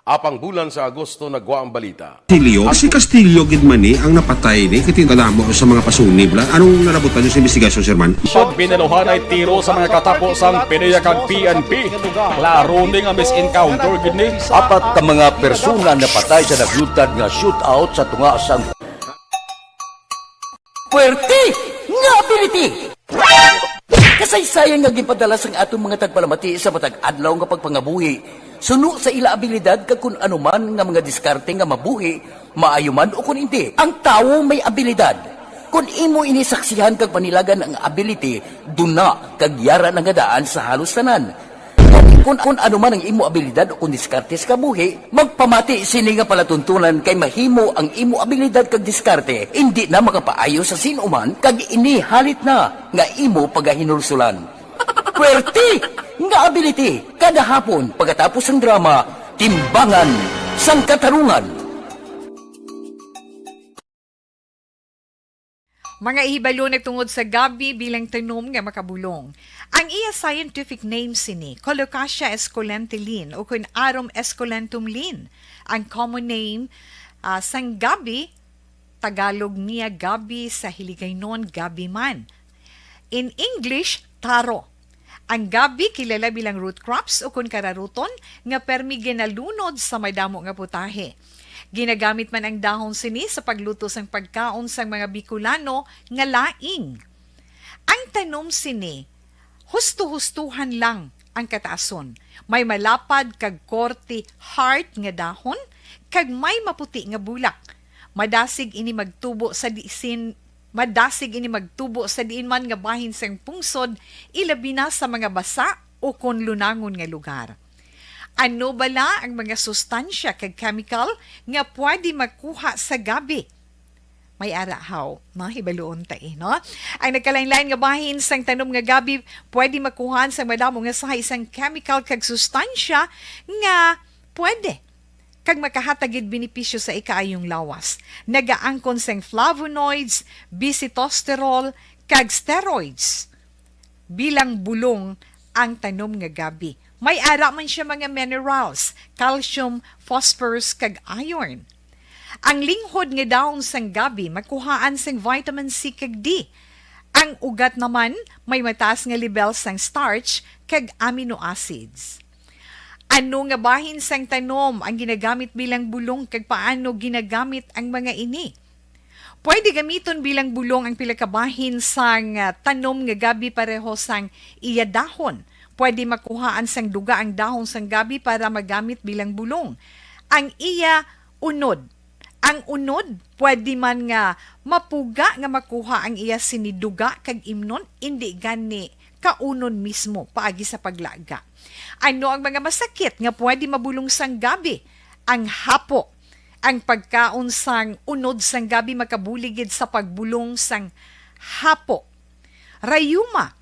Apang bulan sa Agosto nagwa ang balita. Si Castillo gid man ni ang napatay ni kitingalamo sa mga pasunib. Anong narabutan sa investigasyon, Sir Man? Siyod binaluhan ay tiro sa mga katapusang PDEA kag PNP. Klaro ni nga misencounter gid ni. Apat ka mga persona na patay sa nagyutad nga shootout sa tunga sang Puerte nga ability. Kasaysayan nga gipadala sang atong mga tagpalamati sa matag adlaw nga pagpangabuhi. Suno sa ila abilidad kag kun anuman nga mga diskarte nga mabuhi, maayo man o kun hindi. Ang tawo may abilidad. Kung imo inisaksihan kag panilagan ang ability, duna kag yara nga daan sa halos tanan. Kung anuman ang imo abilidad o kun diskarte sa kabuhi, magpamati sini nga palatuntunan kay mahimo ang imo abilidad kag diskarte, hindi na makapaayo sa sinuman kag ini halit na nga imo pagahinulsulan. Puwerte nga ability kada hapon pagkatapos ng drama Timbangan sang Katarungan. Mga ihibalo nagtungod sa gabi bilang tanom nga makabulong. Ang iya scientific name sini, Colocasia esculentilin o kun Arum esculentum lin. Ang common name sang gabi, Tagalog niya gabi, sa Hiligaynon gabi man. In English, taro. Ang gabi kilala bilang root crops o kun kararuton nga permi ginalunod sa may damo nga putahe. Ginagamit man ang dahon sini sa pagluto sang pagkaon sang mga Bicolano nga laing. Ang tanom sini, husto-hustuhan lang ang kataason. May malapad kag korte heart nga dahon, kag may maputi nga bulak. Madasig ini magtubo sa diin man nga bahin sang pungsod, ilabi na sa mga basa o kon lunangon nga lugar. Ano bala ang mga sustansya kag chemical nga pwede makuha sa gabi? May arahaw, hibaluon tayo, no? Ang nagkalain-lain nga bahin sang tanom nga gabi, pwede makuhaan sa madamo nga sa isang chemical kag sustansya nga pwede kag makahatagid benepisyo sa ikaayong lawas. Nagaangkon sang flavonoids, bisitosterol, kag steroids. Bilang bulong ang tanom nga gabi. May ara man siya mga minerals, calcium, phosphorus, kag iron. Ang linghod nga dahon sang gabi makuhaan sang vitamin C kag D. Ang ugat naman may mataas nga level sang starch kag amino acids. Ano nga bahin sang tanom ang ginagamit bilang bulong kag paano ginagamit ang mga ini? Pwede gamiton bilang bulong ang pila ka bahin sang tanom nga gabi pareho sang iya dahon. Pwede makuhaan sang duga ang dahon sang gabi para magamit bilang bulong. Ang iya unod. Ang unod, pwede man nga mapuga nga makuha ang iya siniduga kag imnon, hindi gani kaunon mismo paagi sa paglaga. Ano ang mga masakit nga pwede mabulong sang gabi? Ang hapo. Ang pagkaon sang unod sang gabi makabuligid sa pagbulong sang hapo. Rayuma.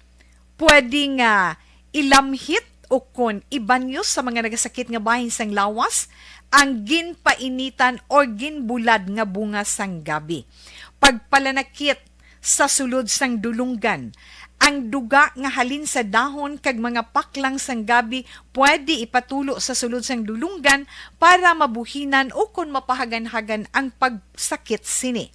Pwede nga ilamhit o kon ibanyo sa mga nagasakit nga bahin sang lawas ang ginpainitan o ginbulad nga bunga sang gabi. Pagpalanakit sa sulod sang dulunggan, ang duga nga halin sa dahon kag mga paklang sang gabi pwede ipatulo sa sulod sang dulunggan para mabuhinan o kon mapahagan-hagan ang pagsakit sini.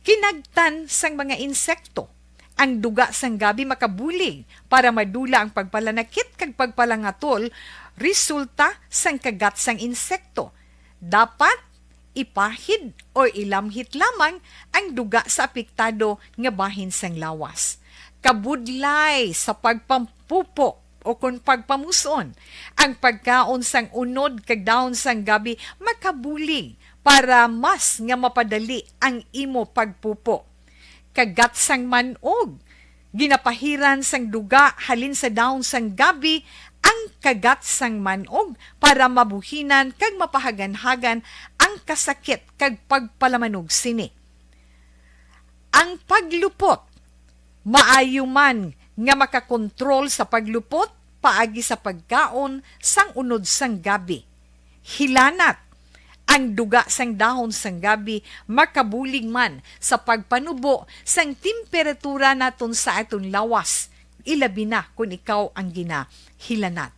Kinagtan sang mga insekto, ang duga sang gabi makabulig para madula ang pagpalanakit kag pagpalangatol resulta sang kagat sang insekto. Dapat ipahid o ilamhit lamang ang duga sa apektado nga bahin sang lawas. Kabudlay sa pagpampupo o kung pagpamuson, ang pagkaon sang unod kag dahon sang gabi makabulig para mas nga mapadali ang imo pagpupo. Kagat sang manog, ginapahiran sang duga halin sa dahon sang gabi ang kagat sang manog para mabuhinan kag mapahagan-hagan ang kasakit kag pagpalamanog sini. Ang paglupot, maayo man nga makakontrol sa paglupot paagi sa pagkaon sang unod sang gabi. Hilanat, ang duga sang dahon sang gabi makabulig man sa pagpanubo sang temperatura naton sa aton lawas. Ilabi na kung ikaw ang ginahilanat.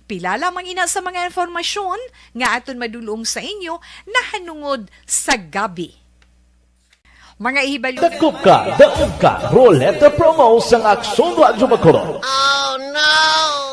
Pila lamang ina sa mga informasyon nga aton madulong sa inyo na hanungod sa gabi. Mga ihibalo. Dakop ka, daog ka, Roleta Promo sang Aksyon Radyo Bacolod. Oh no!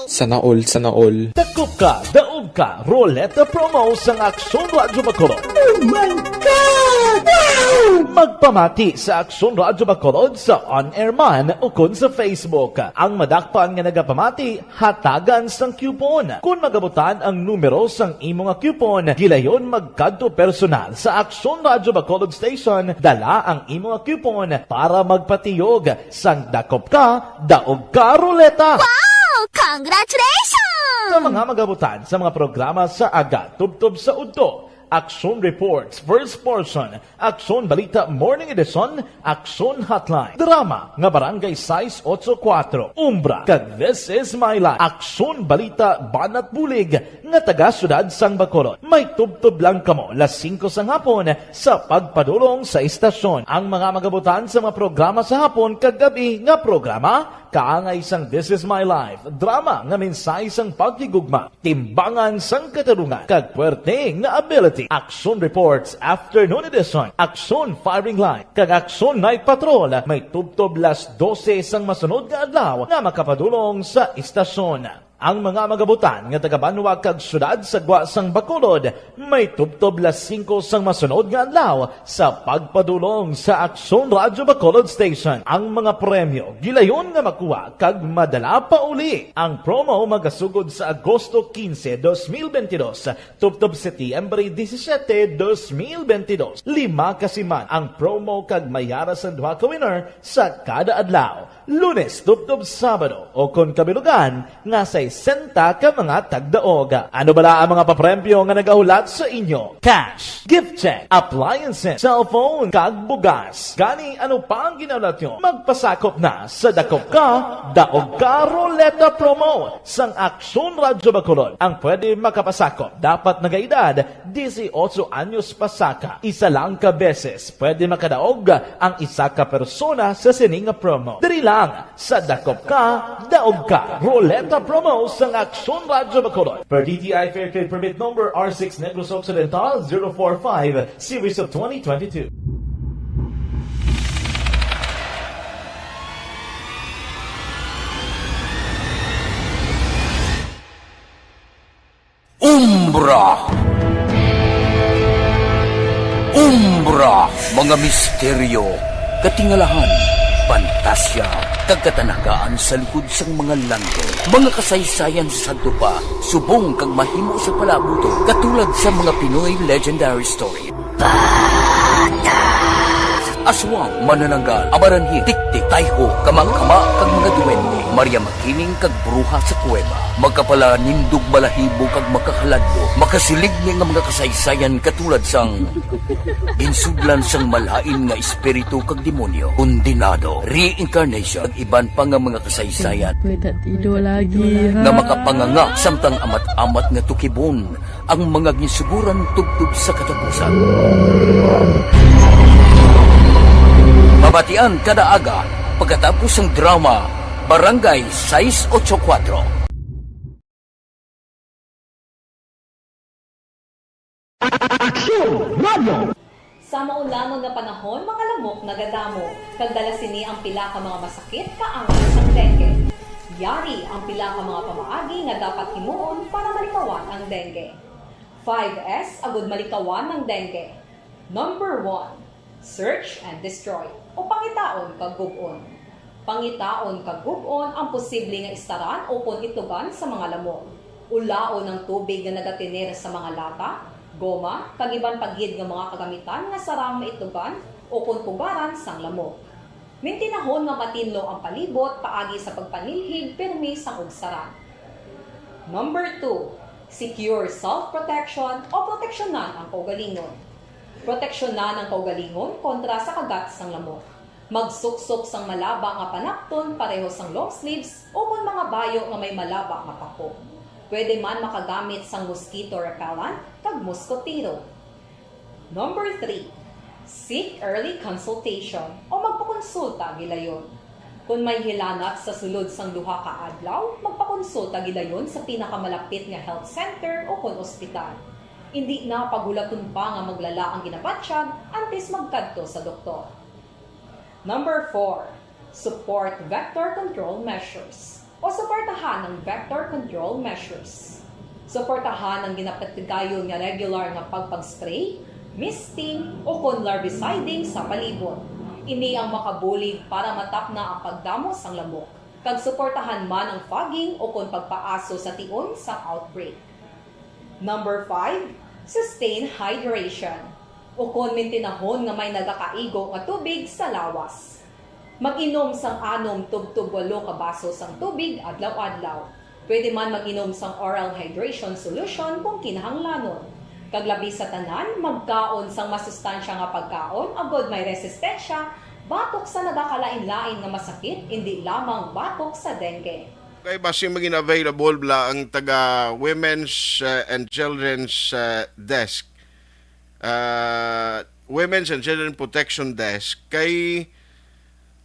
Sana all. Dakop ka, daog ka, Roleta Promo sang Aksyon Radyo Bacolod. Oh my God! Wow! Magpamati sa Aksyon Radyo Bacolod sa on-air man o kun sa Facebook. Ang madakpan nga nagapamati, hatagan sang coupon. Kung magabutan ang numero sang imo nga coupon, gilayon magkadto personal sa Aksyon Radyo Bacolod Station, dala ang imo nga coupon para magpatiyog sang dakop ka, daog ka, Roleta. Wow! Congratulations! Sa mga magabutan sa mga programa sa Aga Tubtob sa Udto, Aksyon Reports, First Portion, Aksyon Balita Morning Edition, Aksyon Hotline, Drama nga Barangay 684, Umbra, kag This Is My Life, Aksyon Balita Banat Bulig, nga taga-syudad sang Bacolod. May tubtob lang kamo, 5 sang hapon, sa pagpadulong sa istasyon. Ang mga magabutan sa mga programa sa hapon, kag gabi nga programa, kaangay sang This Is My Life, drama nga mensahe sang pagtigugma, timbangan sang katarungan, kag puwerte nga ability. Aksyon Reports Afternoon Edition, Aksyon Firing Line, kag Aksyon Night Patrol, may tubtob 12 sang masunod nga adlaw nga makapadulong sa istasyon. Ang mga magabutan nga taga-Banwa kag syudad sa Guasang Bacolod may tubtob las 5 sang masunod nga adlaw sa pagpadulong sa Aksyon Radyo Bacolod Station. Ang mga premyo gilayon nga makuha kag madala pa uli. Ang promo magasugod sa Agosto 15, 2022 tubtob Setyembre 17, 2022. 5 kasiman ang promo kag mayara sa duha ka winner sa kada adlaw. Lunes tubtob Sabado o kon kabilugan nga sa 60 ka mga tagdaog. Ano bala ang mga papremyo nga nagahulat sa inyo? Cash, gift check, appliances, cellphone, kag bugas. Gani ano pa ang ginaulat nyo? Magpasakop na sa Dakop Ka, Daog Ka Roleta Promo sang Aksyon Radyo Bacolod. Ang pwede makapasakop dapat nagaedad 18 anyos pasaka. Isa lang ka beses pwede makadaog ang isa ka persona sa sining promo. Diri lang sa Dakop Ka, Daog Ka Roleta Promo sang Aksyon Radyo Bacolod. Per DTI Fair Trade Permit Number R6 Negros Occidental 045 Series of 2022. Umbra, mga misteryo, katingalahan, pantasya, kagkatanagaan sa likod sang mga langko, mga kasaysayan sa dupa, subong kag mahimo sa palabuto, katulad sa mga Pinoy legendary story. Aswang, manananggal, amaranhi, tiktik, tayho, kamang-kama, kag mga duwende, Maria Makining kag bruha sa kuweba, magkapala nindog balahibo kag makahaladlo, makasilig niya nga mga kasaysayan katulad sang ginsudlan sang malain nga espiritu kag demonyo, kondinado, reincarnation, kag iban pa nga mga kasaysayan nga makapanganga samtang amat-amat nga tukibon ang mga ginsuguran tugtog sa katapusan. Mabatian kada aga pagkatapos ng drama Barangay 684. Sa maulangon nga panahon, mga lamok nagadamo. Kagdala sini ang pila ka mga masakit kaangay sang dengue. Yari ang pila ka mga pamaagi nga dapat himuon para malikawan ang dengue. 5S agud malikawan ng dengue. Number 1. Search and destroy o pangitaon kag gub-on. Pangitaon kag gub-on ang posible nga istaran o kon itugan sa mga lamok. Ulaon ng tubig nga nagatinir sa mga lata, goma, kag iban pagyid nga mga kagamitan nga sarang maitugan o kon pugaran sang lamok. Mintinahon nga matinlo ang palibot paagi sa pagpanilhig permi sang ugsaran. Number 2. Secure self-protection o proteksyonan ang kaugalingon. Proteksyonan ang kaugalingon kontra sa kagat sang lamok. Magsuksok sang malaba nga panakton pareho sang long sleeves o kung mga bayo nga may malaba nga pako. Pwede man makagamit sang mosquito repellent kag mosquitero. Number 3. Seek early consultation o magpakonsulta gilayon. Kung may hilanat sa sulod sang duha ka adlaw, magpakonsulta gilayon sa pinakamalapit nga health center o kon ospital. Hindi na pagulaton pa nga maglala ang ginabatsyag antes magkadto sa doktor. Number 4. Support vector control measures o suportahan ng vector control measures. Suportahan ang ginapatigayon nga regular nga pagpag-spray, misting o kon larviciding sa palibot. Ini ang makabulig para matapna ang pagdamos sang lamok. Kag suportahan man ang fogging o kon pagpaaso sa tion sa outbreak. Number 5. Sustain hydration o kon mintinahon nga may nagakaigo nga tubig sa lawas. Mag-inom sang 6 tubtub 8 ka baso sang tubig adlaw-adlaw. Pwede man mag-inom sang oral hydration solution kung kinahanglanon. Kaglabi sa tanan, magkaon sang masustansya nga pagkaon agod may resistensya batok sa nagakalain-lain nga masakit, hindi lamang batok sa dengue. Kay basi maging available bla ang taga Women's and Children's Desk. Women's and Children Protection Desk. Kay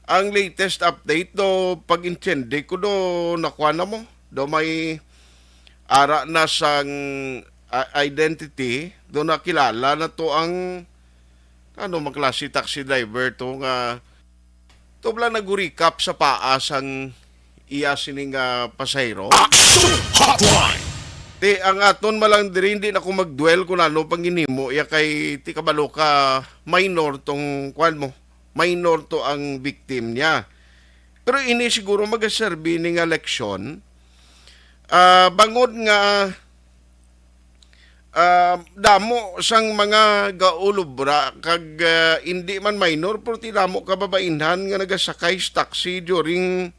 ang latest update do pag-intindi ko do nakuha na mo. Do may ara na sang identity. Do nakilala na to ang maklase taxi driver to nga to bla nag-recap sa paasang iya sining pasahero. Action Hotline. Ti ang aton malang diri hindi na ko magduel kung ano panginimo iya kay ti kabalo ka minor tong kwan mo. Minor to ang victim niya. Pero ini siguro magaserbi ni nga leksyon. Bangod nga damo sang mga gaulubra kag hindi man minor pero ti damo kababainhan nga nagasakay sa taxi during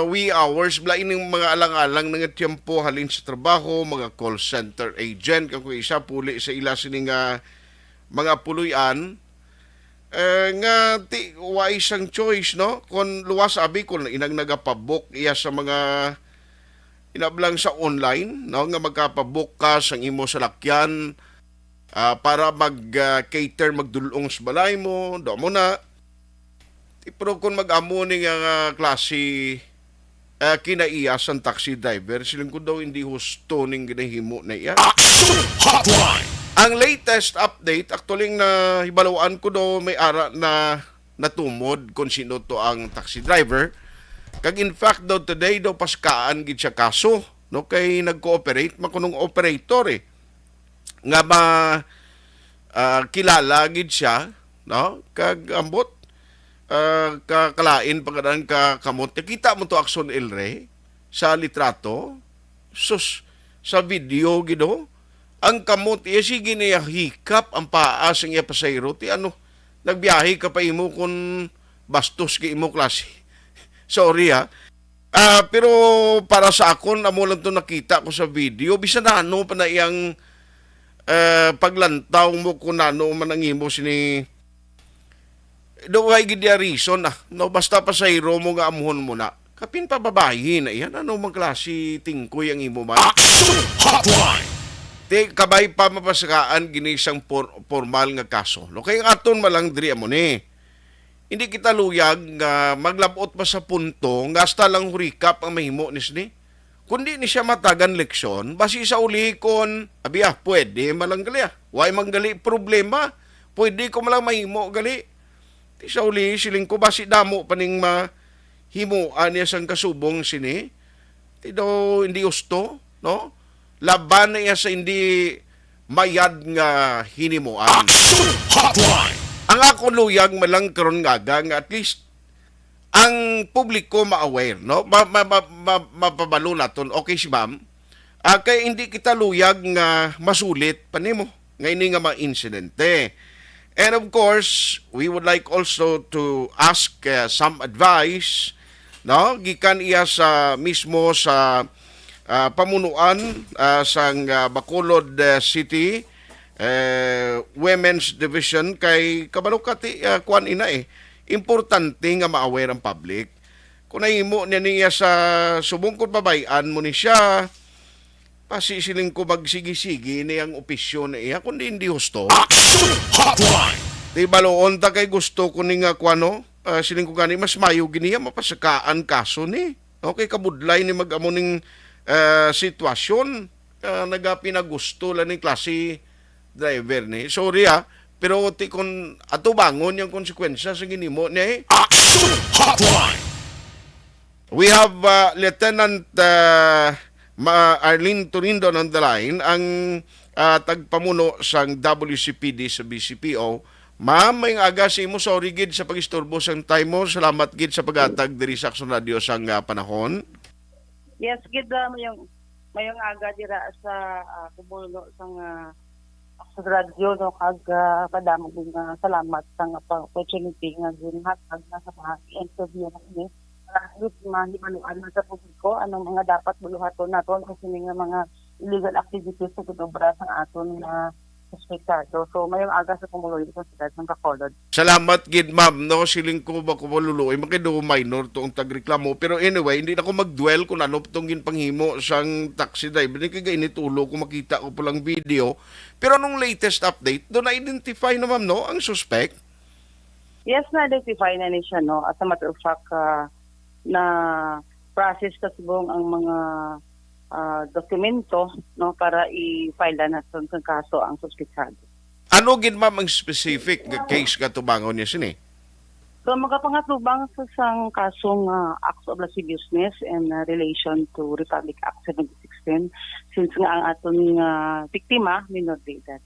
wee hours, blain ng mga alang-alang nga tiyempo halin sa trabaho, mga call center agent, kung isa puli sa ila sining mga puluyan, nga ti wais ang choice, no? Kung luwas abi, kung inang nagapabok iya sa mga inablang sa online, no? Nga magkapabok ka sa imo sa lakyan para mag-cater, magdulong sa balay mo, do mo na. Pero kung mag-amo ni nga klase kinaiya sa taxi driver, silang ko daw hindi husto ning ginahimo na iya. Action Hotline. Ang latest update, actually na hibalawaan ko daw may ara na natumod kung sino to ang taxi driver. Kag in fact daw today daw paskaan gid siya kaso, no, kay nag-cooperate makunong operator nga kilala gid siya, no, kag ambot kakalain pagkadaan ka kamot. Nakita mo to Akson Elre sa litrato, sus, sa video gido, ang kamot, iya sige niya hikap ang paas ang iya pasayro, ti ano, nagbiyahe ka pa imo kung bastos ka imo klase. Sorry pero para sa akon, amo lang to nakita ko sa video, bisa na ano pa na iyang paglantaw mo kung ano manangimo sini do ay gid reason no, basta pasayro mo nga amuhon mo na kapin pa babayi na iyan, ano mang klase tingkoy ang imo man. Action Hotline. Ti kabay pa mapasakaan ginisang formal nga kaso, no, kay aton malang diri amo ni hindi kita luyag nga maglabot pa sa punto nga hasta lang recap ang mahimo ni kundi ni siya matagan leksyon basi sa uli kon pwede malang gali way manggali problema, pwede ko malang mahimo gali. Ti sa uli siling ko basi damo paning mahimuan niya sang kasubong sini. Ti daw hindi gusto, no? Laban na iya sa hindi mayad nga hinimuan. Action Hotline. Ang ako luyag malang karon nga at least ang publiko ma-aware, no? Mapabalo naton. Okay si ma'am. Kay hindi kita luyag nga masulit panimo nga ini nga ma-insidente. And of course, we would like also to ask some advice, no? Gikan iya sa mismo sa pamunuan sang Bacolod City Women's Division kay kabalo kati kuan ina importante nga ma-aware ang public. Kung nahimo niya sa subungkod babayan mo ni siya, pasisiling ko magsigi-sigi niyang opisyon na iya, kundi hindi husto. Action Hotline. Di baloon ta kay gusto ko ni nga kuano, siling ko gani mas mayo giniya mapasakaan kaso ni. Okay, kabudlay ni mag-amo ning sitwasyon, nagapinagusto lang ni klase driver ni. Sorry pero ti kon ato bangon yung konsekwensya sa ginimo ni. Action Hotline. We have Lieutenant Arlene Turindo on the line, ang tagpamuno sang WCPD sa BCPO. Ma'am, may aga si mo, sorry gid sa pagisturbo sang time mo. Salamat gid sa pagatag diri sa Akson Radio sang panahon. Yes, gid mayong aga dira sa kumulo sang Akson Radio, no, kag padamo din salamat sang opportunity nga ginhatag na sa interview ni mahimanuan na sa publiko anong mga dapat buluhaton naton kasi nga mga illegal activities sa kutubra sa aton na suspektado. So mayong aga sa kumuloy sa siyudad ng Bacolod. Salamat gid ma'am, no, siling ko ba ko maluluoy makido minor tong tagreklamo, pero anyway hindi na ko magduel kung ano tong ginpanghimo sang taxi driver. Ni kay initulo ko makita ko pulang video. Pero anong latest update do na identify na ma'am, no, ang suspect? Yes, na-identify na ni siya, no, as a matter of fact na process kasubong ang mga dokumento, no, para i-file na natin sa kaso ang suspitsado. Ano gid ma'am ang specific nga case nga tubangon niya sini? So magapangatubang sa sang kasong acts of lasciviousness and relation to Republic Act 7610 since nga ang aton biktima minor de edad.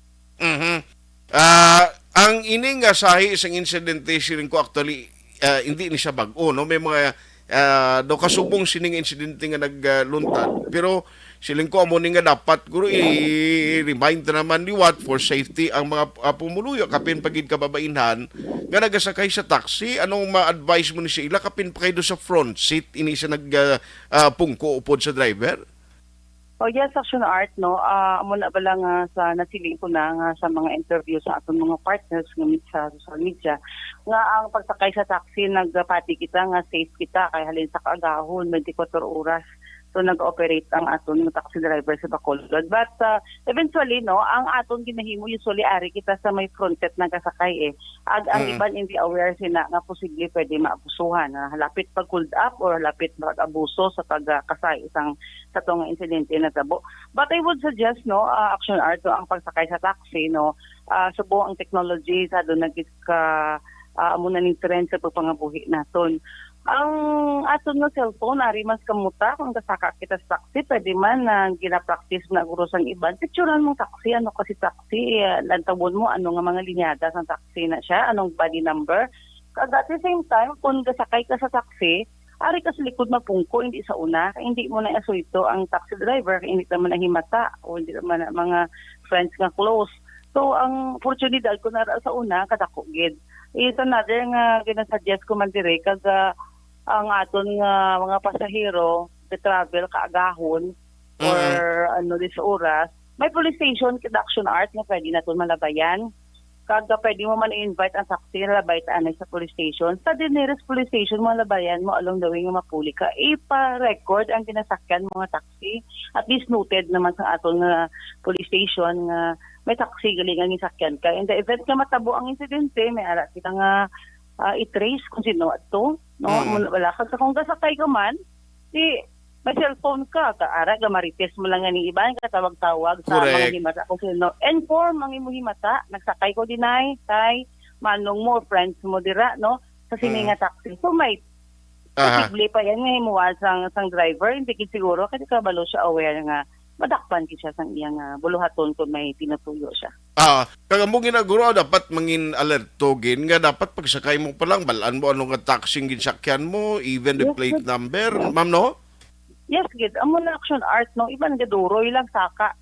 Ang ining sahi isang insidente siling ko actually hindi ni siya bag-o, no? May mga do kasubong sining insidente nga nagluntad pero siling ko amo ni nga dapat guro i-remind naman liwat for safety ang mga pumuluyo kapin pagid kababainhan nga nagasakay sa taxi. Anong ma-advise mo ni sila kapin pa kayo sa front seat ini siya pungko upod sa driver? Oh yes, Action Art, no. Mula ba lang sa nasiling ko na sa mga interview sa atong mga partners ngamit sa social media nga ang pagsakay sa taxi nagpati kita nga safe kita kay halin sa kaagahon 24 oras. So nag-operate ang aton ng taxi driver sa Bacolod. But eventually, no, ang aton ginahimo usually ari kita sa may front seat nagkasakay ang iban hindi aware sila nga posible pwede maabusuhan. Halapit pag hold up or halapit pag-abuso sa pagkasay isang sa tong insidente na tabo. But I would suggest, no, Action Art, no, ang pagsakay sa taxi, no, subo ang technology sa doon muna ning trend sa pagpangabuhi naton. Ang aton nga cellphone, ari mas kamuta, kung kasaka kita sa taxi, pwede man gina-practice na guro sang iban. Picturean mong taxi, ano kasi taxi, lantabon mo, ano nga mga linyada sa taxi na siya, anong body number. At the same time, kung kasakay ka sa taxi, ari ka sa likod mapungko, hindi sa una, hindi mo na asuito ang taxi driver, hindi naman na himata, o hindi naman na mga friends nga close. So, ang oportunidad ko na sa una, kadakugid. It's another nga ginasuggest ko man dire, kaga ang aton nga mga pasahero the travel kaagahon or dis oras may police station kid Action Art nga pwede naton malabayan kaga pwede mo man i-invite ang taxi na labay anay sa police station sa nearest police station mo labayan mo along the way nga mapuli ka ipa-record ang ginasakyan mga taxi at least noted naman sa aton nga police station nga may taxi galing ang isakyan ka in the event nga matabo ang insidente may ara kita nga i-trace kung sino ato, no? Wala ka sa kung kasakay ka man, may cellphone ka, kaara, gamarites mo lang nga ni iban, katawag-tawag sa mga himata kung sino. Inform ang imo himata, nagsakay ko dinay, tay, manong mo, friends mo dira, no? Sa sininga taxi. So may posible pa yan nga himuwa sang driver, hindi siguro, kasi kabalo siya aware nga madakpan siya sang iyang buluhaton kung may tinutuyo siya. Kagamong ginaguro, dapat mangin alertogin nga dapat pagsakay mo pa lang, balaan mo anong taxing ginsakyan mo, even the plate number. Ma'am, no? Yes, gid. Amo na Action Art, no? Iban gaduroy lang saka.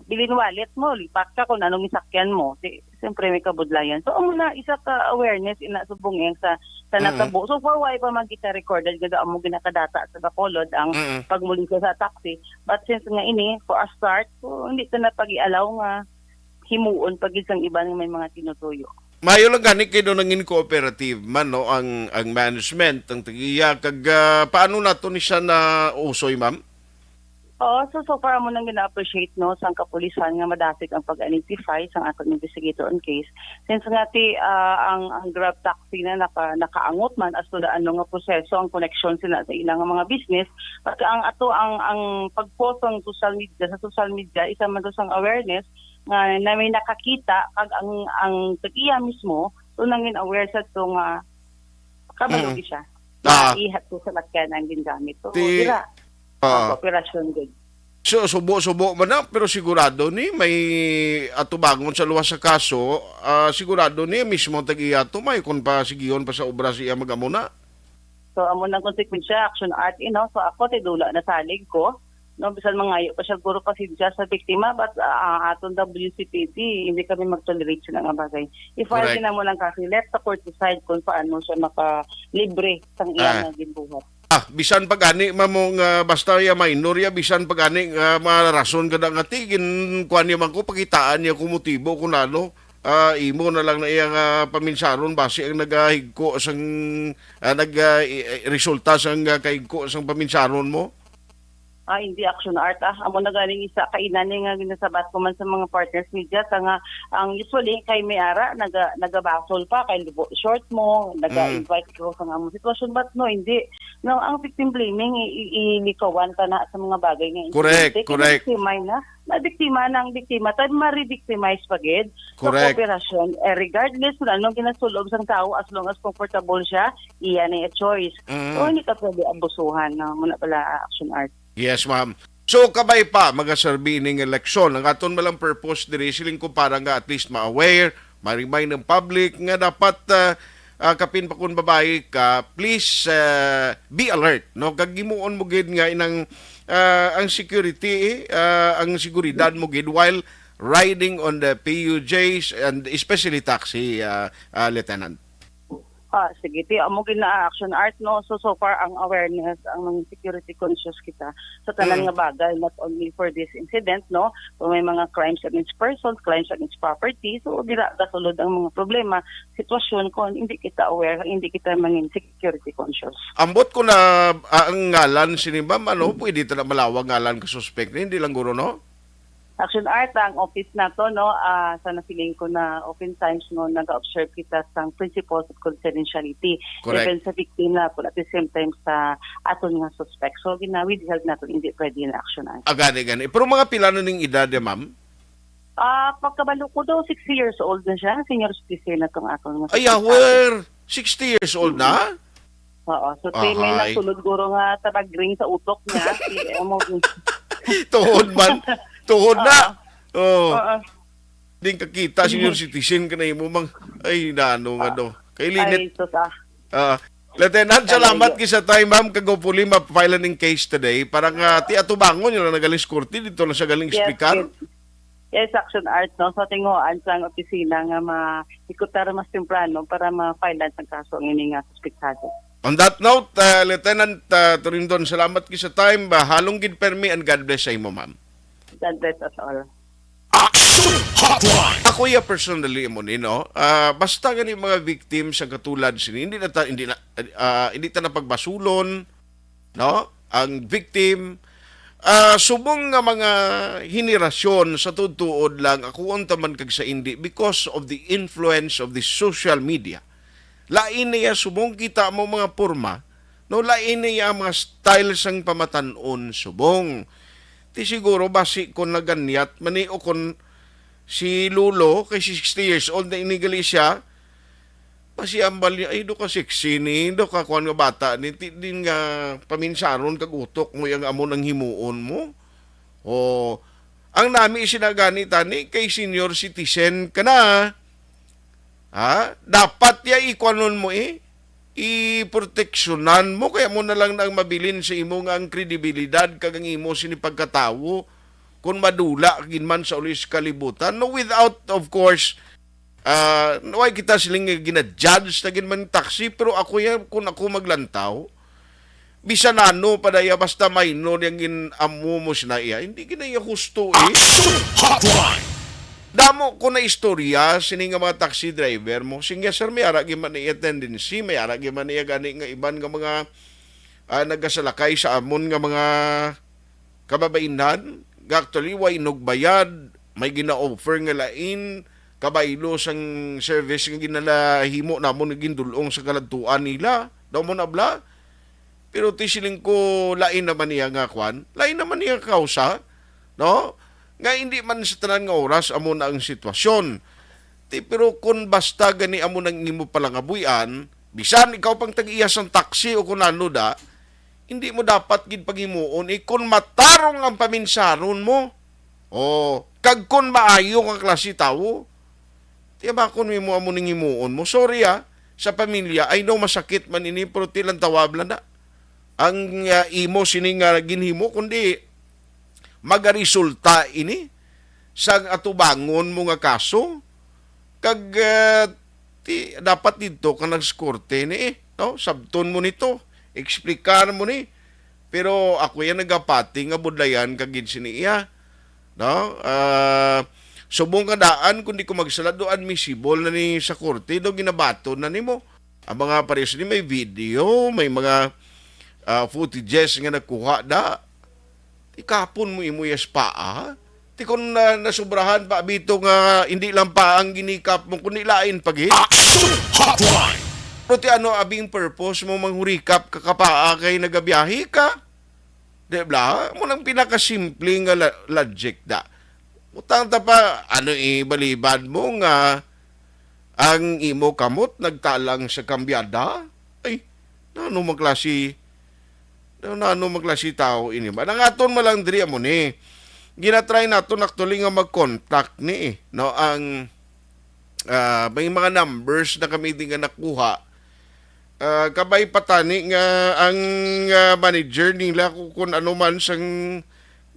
Bilin wallet mo, lipat ka kung anong isakyan mo. Siyempre may kabudlayan. So, amo na isa ka awareness inasubungeng sa natabo. So, for why pa magkita recorded, gaga amo ginakadata sa Bacolod ang pagmuli ko sa taxi. But since nga ini, for a start, so, hindi ito na pag-ialaw nga himuon pag isang iba ng may mga tinutuyo. Mayo lang gani kayo nangin cooperative man, no, ang management, ang tagiya, kag paano nato ni siya na usoy, ma'am? So far mo nang gina-appreciate, no, sa kapulisan nga madasig ang pag-identify sa atong investigator on case. Since nga ang Grab taxi na nakaangot man as to the ano nga proseso, ang connection sila sa ilang mga business, at ang pag-post sa social media, isa man sang awareness na may nakakita kag ang tagiya mismo so nangin aware sa itong kabalo siya. Ihat ko sa lakyan ang gingamit. So, dira. Operasyon good. So, subo man na, pero sigurado ni may atubangon sa luwas sa kaso, sigurado ni mismo tagiya to may kung pa sigiyon pa sa obra siya magamuna. So, amo nang konsekwensya, Action Art, so ako tidula na salig ko. No, bisan mangayo pa siya guro pasensya sa biktima, but aton WCPD hindi kami mag-tolerate sa nga bagay. I-file din mo lang kasi let the court decide kung paano siya maka-libre sang iyang ginbuhat. Bisan pagani mamong basta ya minor ya bisan pagani marason kada nga tigin kuan niya man ko pakitaan niya kung motibo kung ano imo na lang na iyang paminsaron base ang nagahigko sang resulta sang kahigko sang paminsaron mo. Hindi Action Art. Amo na galing isa kainan nga ginasabat ko man sa mga partners media nga ang usually kay Mayara nagabasol pa kay short mo, naga-invite ko sa among sitwasyon but no, hindi. No, ang victim blaming ilikawan ta na sa mga bagay nga Correct, insidente. correct. Biktima na biktima ng biktima tad ma-revictimize pagid sa Correct. kooperasyon regardless kung anong ginasulob sang tao as long as comfortable siya iya na choice. So hindi ka pwede abusuhan na muna pala action art. Yes, ma'am. So, kabay pa, magaserbi ning eleksyon. Ang aton malang purpose diri, siling ko para nga at least ma-aware, ma-remind ng public nga dapat kapin pa kun babae ka, please be alert. No? Kagimuon mo gid nga inang ang security, ang seguridad mo gid while riding on the PUJs and especially taxi, Lieutenant. Sige, amo gina action art no. So far ang awareness, ang mga security conscious kita sa tanan nga bagay, not only for this incident no. So may mga crimes against persons, crimes against property. So dira kasulod ang mga problema, sitwasyon kung hindi kita aware, hindi kita mangin security conscious. Ambot ko na ang ngalan sini ma'am, ano, pwede ta na malawag ngalan ka suspect, hindi lang guro no? Action art ang office na to no, sa napiling ko na oftentimes no nag-observe kita sa principles of confidentiality even sa victim na at the same time sa aton nga suspect. So ginawid help nato hindi pwede na action art. Gani. Pero mga pila na ning edad ma'am? Pagkabalo ko daw 60 years old na siya, senior citizen na tong aton. Ay, we're 60 years old na? Oo, so may nasulod guro nga tabag-ring sa utok niya. Tuhod na. Ding kakita senior citizen ka na mo mang ay nano nga do. Kay linit. Lieutenant, salamat kisa time ma'am kagopuli ma-file ning case today para nga ti atubangon yung nagaling skurti dito na siya galing explicar. Yes, action art no. So tingoan sa opisina nga maikutar mas temprano para ma-file ang kaso ang ini nga suspектado. On that note, Lieutenant Torindon, salamat kisa time. Halong gid permi and God bless sa imo ma'am. God bless us all. Action Hotline. Ako ya personally mo ni no. Basta gani mga victim sa katulad sini hindi ta napagbasulon no ang victim subong nga mga henerasyon sa tutuod lang ako unta man kag sa indi because of the influence of the social media. Lain niya subong kita mo mga porma no lain niya mga style sang pamatan-on subong. Ti siguro basi kon naganyat mani o kon si Lulo kay 60 years old na inigali siya basi ambal niya ay do ka sexy ni do ka kuan nga bata ni din nga paminsaron kag utok mo yang amo nang himuon mo o ang nami sinaganita ni kay senior citizen kana dapat ya ikuanon mo i-proteksyonan mo kaya mo na lang nang mabilin sa imo nga ang kredibilidad kag ang imo sini pagkatawo kung madula gin man sa ulis kalibutan no without of course why kita siling gina-judge na gin man taxi pero ako yan kung ako maglantaw bisan ano padaya basta minor yang gin amo mo sinaya hindi ginaya husto Hotline. Damo ko na istorya sini nga mga taxi driver mo. Sige sir, may ara gyud man iya tendency, may ara gyud man iya gani nga iban nga mga nagasalakay sa amon nga mga kababainan. Actually way nugbayad, may gina-offer nga lain kabaylo sang service nga ginalahimo namon gindulong sa kaladtuan nila. Daw mo na bla. Pero tisiling ko lain naman niya nga kwan, lain naman niya kausa, no? Nga hindi man sa tanan nga oras amo na ang sitwasyon. Pero kung basta gani amo nang imo palangabuyan, bisan ikaw pang tag-iyas ang taxi o kung ano da, hindi mo dapat gid paghimuon kung matarong ang paminsaron mo. O kag kun maayo nga klase tawo, tiya ba kun mo amo ning himuon mo? Sorry sa pamilya, I know masakit man ini pero tilang tawablan na. Ang imo sini nga ginhimo kundi magaresulta ini sa atubangon mo nga kaso kag dapat dito ka nagskorte ni no sabton mo nito eksplikar mo ni pero ako yan nagapati nga budlayan kag gid siniya no subong kadaan kun di ko magsala do admissible na ni sa korte do ginabato na nimo ang mga pares ni may video may mga footages nga nakuha da ikapon mo imo yes paa. Ti kon nasubrahan pa bito nga hindi lang pa ang ginikap mo kundi lain pagit. Action Hotline. Pero ti ano abing purpose mo manghurikap kakapaa kay nagabiyahe ka? Diba? Mo nang pinakasimple nga logic da. Utang ta pa, ano ibalibad mo nga ang imo kamot nagtalang sa kambyada? Ay, nano magklase tao ini ba? Nangaton malang diri mo ni. Ginatry naton actually nga mag-contact ni no ang may mga numbers na kami din nga nakuha. Kabay patani nga ang manager nila kung ano man sang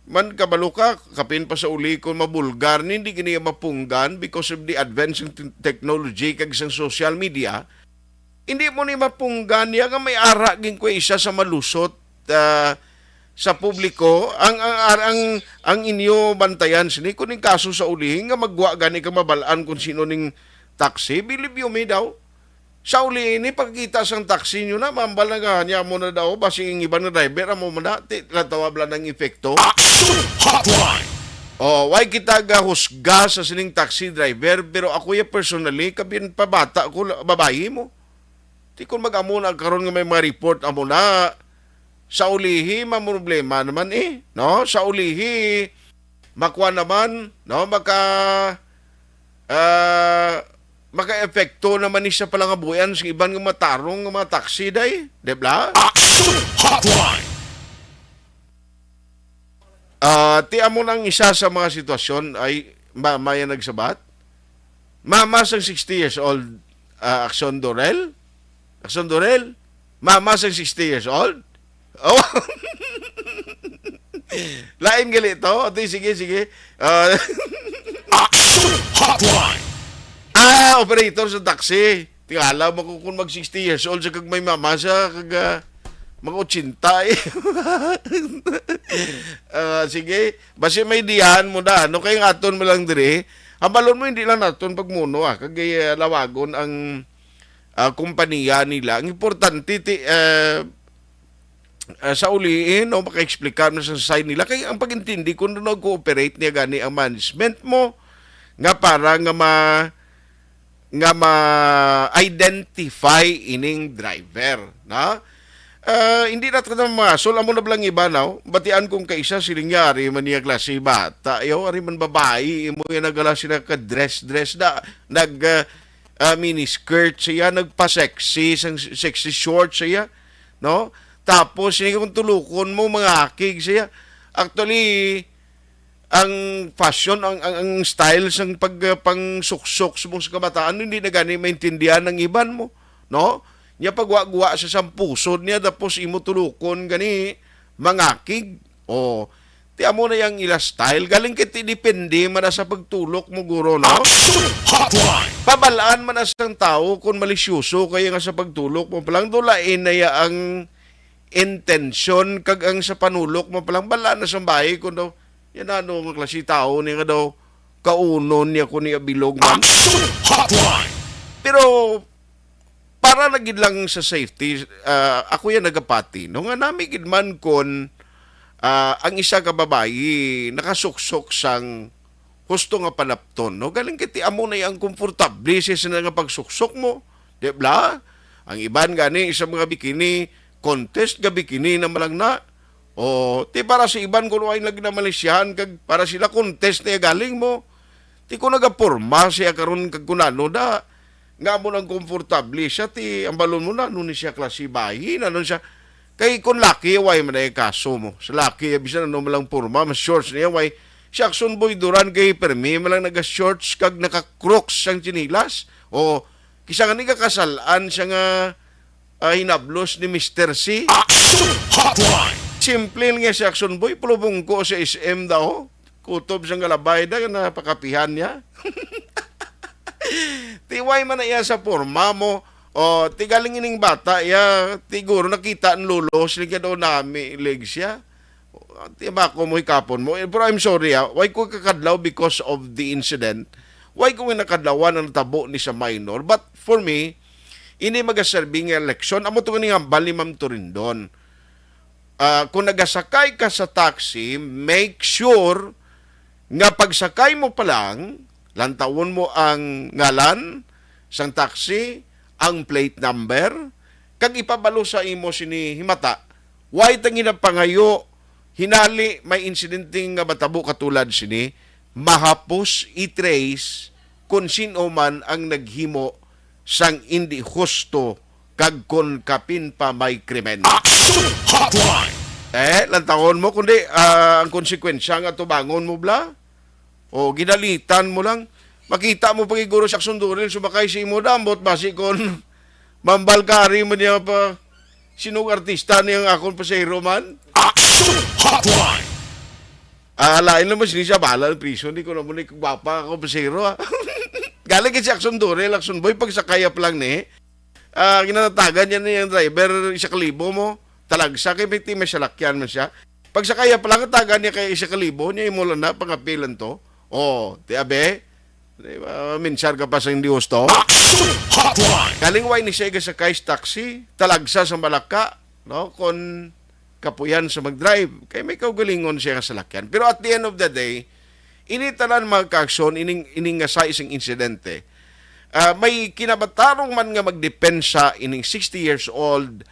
man kabalo ka kapin pa sa uli kung mabulgar hindi kini mapunggan because of the advancing technology kag sang social media. Hindi mo ni mapunggan ya nga may ara ging ko isa sa malusot sa publiko ang inyo bantayan sini kuning kaso sa uli nga magwa gani ka mabalaan kung sino ning taxi believe you me daw sa uli ini pagkita sang taxi nyo na mambalangan niya mo na daw basi ang iba na driver mo na tawab lang ng efekto why kita husga sa sining taxi driver pero ako ya personally kabin pabata ko babayi mo di ko mag-amo na karon nga may mga report amo na sa ulihi problema naman no sa ulihi makwa naman no maka-epekto naman ni sa palangabuyan sa iban nga matarong nga mga taxi day debla Action Hotline ti amo nang isa sa mga sitwasyon ay mama yan nagsabat mama sang 60 years old Action Dorel mama sang 60 years old lain gali to sige Action Hotline operator sa taxi. Tingala mo kung mag 60 years old sa kag may mama sa kag mga 80 sige, basi may dihan mo na. Ano kay aton mo lang dire? Habalon mo hindi lang naton pagmuno kag lawagon ang kumpanya nila. Ang importante sa uliin o maka-explicar mo sa side nila kay ang pagintindi kung nag-cooperate niya gani ang management mo nga para nga ma-identify ining driver na hindi na ito masol amo na blang iba now batian kung kaisa silingyari man niya klase bata ari man babae imo yung nagala sila ka dress na mini skirt siya nagpa-sexy short siya no tapos hindi kung tulukon mo mga akig siya actually ang fashion, ang style sang pang-suksok mo sa kabataan, hindi na gani maintindihan ng iban mo. No? Niya pagwa-gwa sa sampusod niya, tapos imo tulukon gani, mangakig. Tiya mo na yung ila style. Galing kiti depende man na sa pagtulok mo, guro, no? Pabalaan man na sa tao kung malisyoso kaya nga sa pagtulok mo. Palang dulain na ang intention kag ang sa panulok mo. Palang balaan na sa bahay kung daw, yan ano nga klase tao niya nga daw kaunon niya ko niya bilog man. Pero para nagid lang sa safety, ako yan nagapati. No nga namigid man kon ang isa ka babae nakasuksok sang husto nga panapton. No? Galing kiti amo na yung komportable siya sa nga pagsuksok mo. Diba? Ang iban gani isa mga bikini, contest ga bikini na malang na. Ti para sa iban kung ay lagi na Malaysian kag para sila contest na galing mo. Ti ko nagaporma siya karon kag kunano da nga mo nang komportable siya ti ang balon mo na nun siya klase bayi na nun siya kay kun laki way man ay kaso mo. Sa laki bisan ano malang porma mas shorts niya way Jackson Boy Duran kay permi malang naga-shorts kag naka-crocs sang chinilas kisa nga ni kasalan siya nga hinablos ni Mr. C. Hotline. Simple nga si Action Boy, pulubong ko sa SM daw. Kutob siyang galabay na napakapihan niya. Tiway man na iya sa forma mo. Tigaling ining bata, tiguro nakita ang lolo, sila daw nami legs siya. Tiba ko mo ikapon mo. Pero I'm sorry why ko kakadlaw because of the incident. Why ko nakadlawan ang tabo ni sa minor. But for me, ini magaserbing election. Amo to nga bali Ma'am Torindon. Kung nagasakay ka sa taxi, make sure nga pagsakay mo pa lang, lantawon mo ang ngalan sang taxi, ang plate number, kag ipabalo sa imo sini himata, why tangin na pangayo, hinali may incidenting nga matabo katulad sini, mahapos i-trace kung sino man ang naghimo sang hindi husto kag kon kapin pa may krimen. Action Hotline! Lantahon mo, kundi ang konsekwensya nga tubangon mo bla? O ginalitan mo lang? Makita mo pagiguro sa aksunduril, sumakay si imo dambot, basi kon mambalkari mo niya pa sinong artista niyang akong pasahero man? Action Hotline! Alain naman siya bala ng prison, hindi ko naman ikabapa ako pasahero ha. Galing kasi aksunduril, aksun boy, pag sakaya pa lang ni, ginanatagan niya na yung driver, 1,000 mo, talagsa kay piti may salakyan man siya. Pag sakaya pa lang, taga niya kay 1,000, niya imulan na, pangapilan to. Ti abe, minsar ka pa sa hindi husto. Galing way ni siya sakay sa taxi, talagsa sa Malaka, no, kon kapuyan sa mag-drive. Kay may kaugalingon siya sa salakyan. Pero at the end of the day, initalan mga kaaksyon, ining nga sa isang insidente. May kinabatarong man nga magdepensa ining 60 years old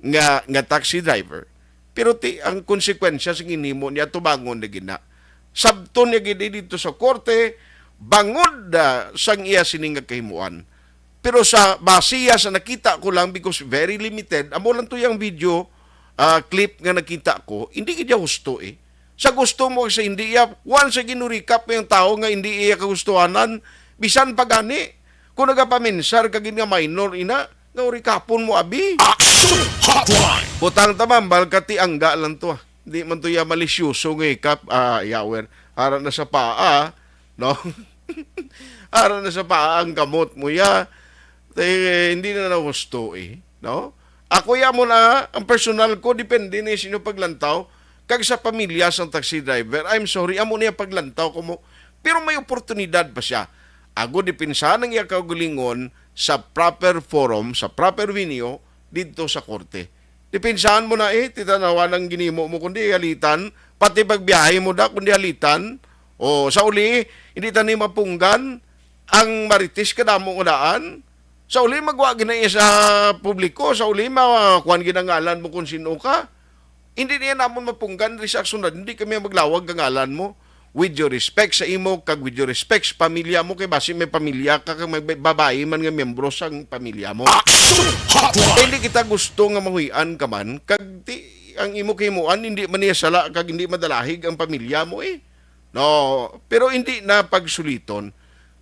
nga taxi driver. Pero ang konsekwensya sa ginimo niya tubangon na gina. Sabton niya gidi dito sa korte, bangod sang iya sining nga kahimuan. Pero sa basiya sa nakita ko lang, because very limited, amo lang to yung video clip nga nakita ko, hindi kaya husto eh. Sa gusto mo sa hindi iya, once sa ginurikap yung tao nga hindi iya kagustuhanan, bisan pagani. Kung nagapaminsar kagin nga minor ina, nga urikapon mo abi. Action Hotline! Putang tamambal kati angga lang to. Hindi man to ya malisyoso nga ikap, yawer. Ara na sa paa, no? Ara na sa paa ang gamot mo ya. Hindi na gusto eh, no? Ako ya mo na, ang personal ko, depende na sino paglantaw, kag sa pamilya sang taxi driver, I'm sorry, amo niya paglantaw ko mo. Pero may oportunidad pa siya. Ago dipinsa ng iya kaugalingon sa proper forum, sa proper venue, dito sa korte. Dipinsahan mo na titanawan ng ginimo mo, kundi halitan, pati pagbiyahe mo da, kundi halitan, o sa uli, hindi tani mapunggan, ang maritis kadamo unaan, sa uli magwagi na iya sa publiko, sa uli makuhan ginangalan mo kung sino ka, hindi niya namon mapunggan, sa sunod, hindi kami maglawag ang ngalan mo, with your respect sa imo, kag with your respect sa pamilya mo, kay basi may pamilya ka, kag may babae man nga membro sa pamilya mo. Hindi kita gusto nga mahuyan ka man, kag ang imo kimuan, hindi man niya sala, kag hindi madalahig ang pamilya mo eh. No, pero hindi na pagsuliton.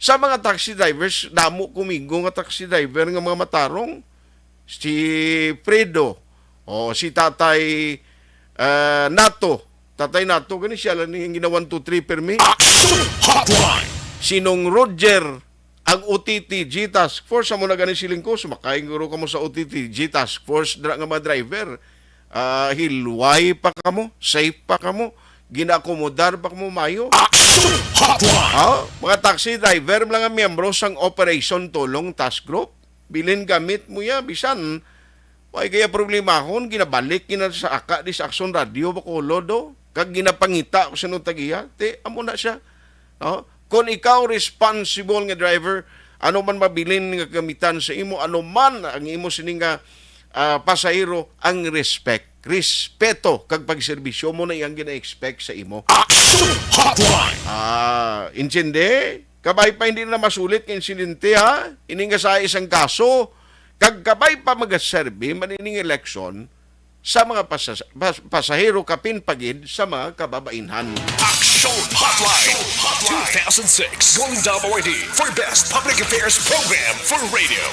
Sa mga taxi drivers, damo kumigo nga taxi driver nga mga matarong, si Fredo, o si Tatay Nato, Tatay Nato, gani siya lang yung ginawan 2-3 permi. Action Hotline! Sinong Roger, ang OTTG Task Force, amo na gani siling ko, sumakay guro ka mo sa OTTG Task Force, nga mga driver, hilway pa ka mo, safe pa ka mo, ginakomodar pa ka mo mayo. Action Hotline! Mga taxi driver, mga miyembro sang Operation Tulong Task Group, bilin gamit mo ya, bisan, ay kaya problema akon, ginabalik kina sa aka di sa Aksyon Radio Bacolod do, kag ginapangita ko sa nung tagiya, amo na siya. No? Kung ikaw responsible nga driver, ano man mabilin nga gamitan sa imo, ano man ang imo sining nga pasahero, ang respeto kag pagserbisyo mo na iyang gina-expect sa imo. Action Hotline! Insinde, kabay pa hindi na masulit ng insidente ha, ininga sa isang kaso, kagkabay pa magaserbi manining eleksyon sa mga pasahero kapinpagid sa mga kababainhan. Action Hotline 2006 Golden Dome Awardee for Best Public Affairs Program for Radio.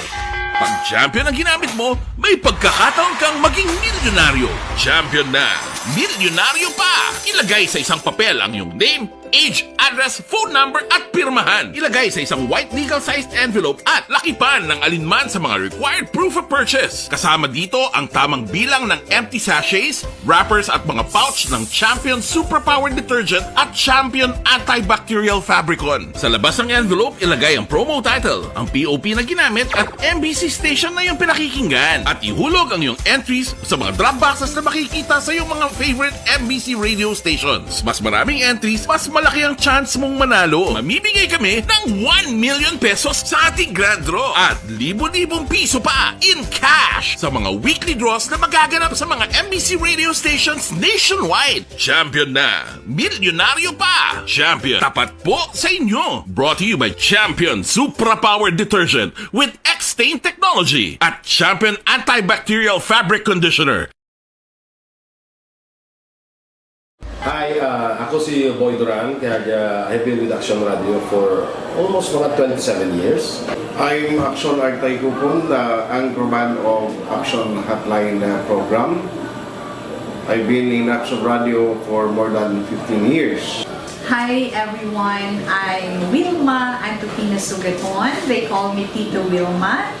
Pag champion ang ginamit mo, may pagkakataon kang maging milyonaryo. Champion na, milyonaryo pa! Ilagay sa isang papel ang iyong name, age, address, phone number at pirmahan. Ilagay sa isang white legal-sized envelope at lakipan ng alinman sa mga required proof of purchase. Kasama dito ang tamang bilang ng empty sachets, wrappers at mga pouch ng Champion Superpower Detergent at Champion Antibacterial Fabricon. Sa labas ng envelope, ilagay ang promo title, ang POP na ginamit at MBC station na yung pinakikinggan. At ihulog ang iyong entries sa mga drop boxes na makikita sa iyong mga favorite MBC radio stations. Mas maraming entries, mas malaki ang chance mong manalo. Mamimigay kami ng 1 million pesos sa ating grand draw at libo-libong piso pa in cash sa mga weekly draws na magaganap sa mga MBC radio stations nationwide. Champion na, milyonaryo pa. Champion, tapat po sa inyo. Brought to you by Champion Supra Powered Detergent with X-Stain Technology at Champion Antibacterial Fabric Conditioner. Hi, ako si Boy Duran, kaya I've been with Action Radio for almost mga 27 years. I'm Action Artay Kupon, the anchorman of Action Hotline program. I've been in Action Radio for more than 15 years. Hi everyone, I'm Wilma Antofina Sugaton. They call me Tito Wilma.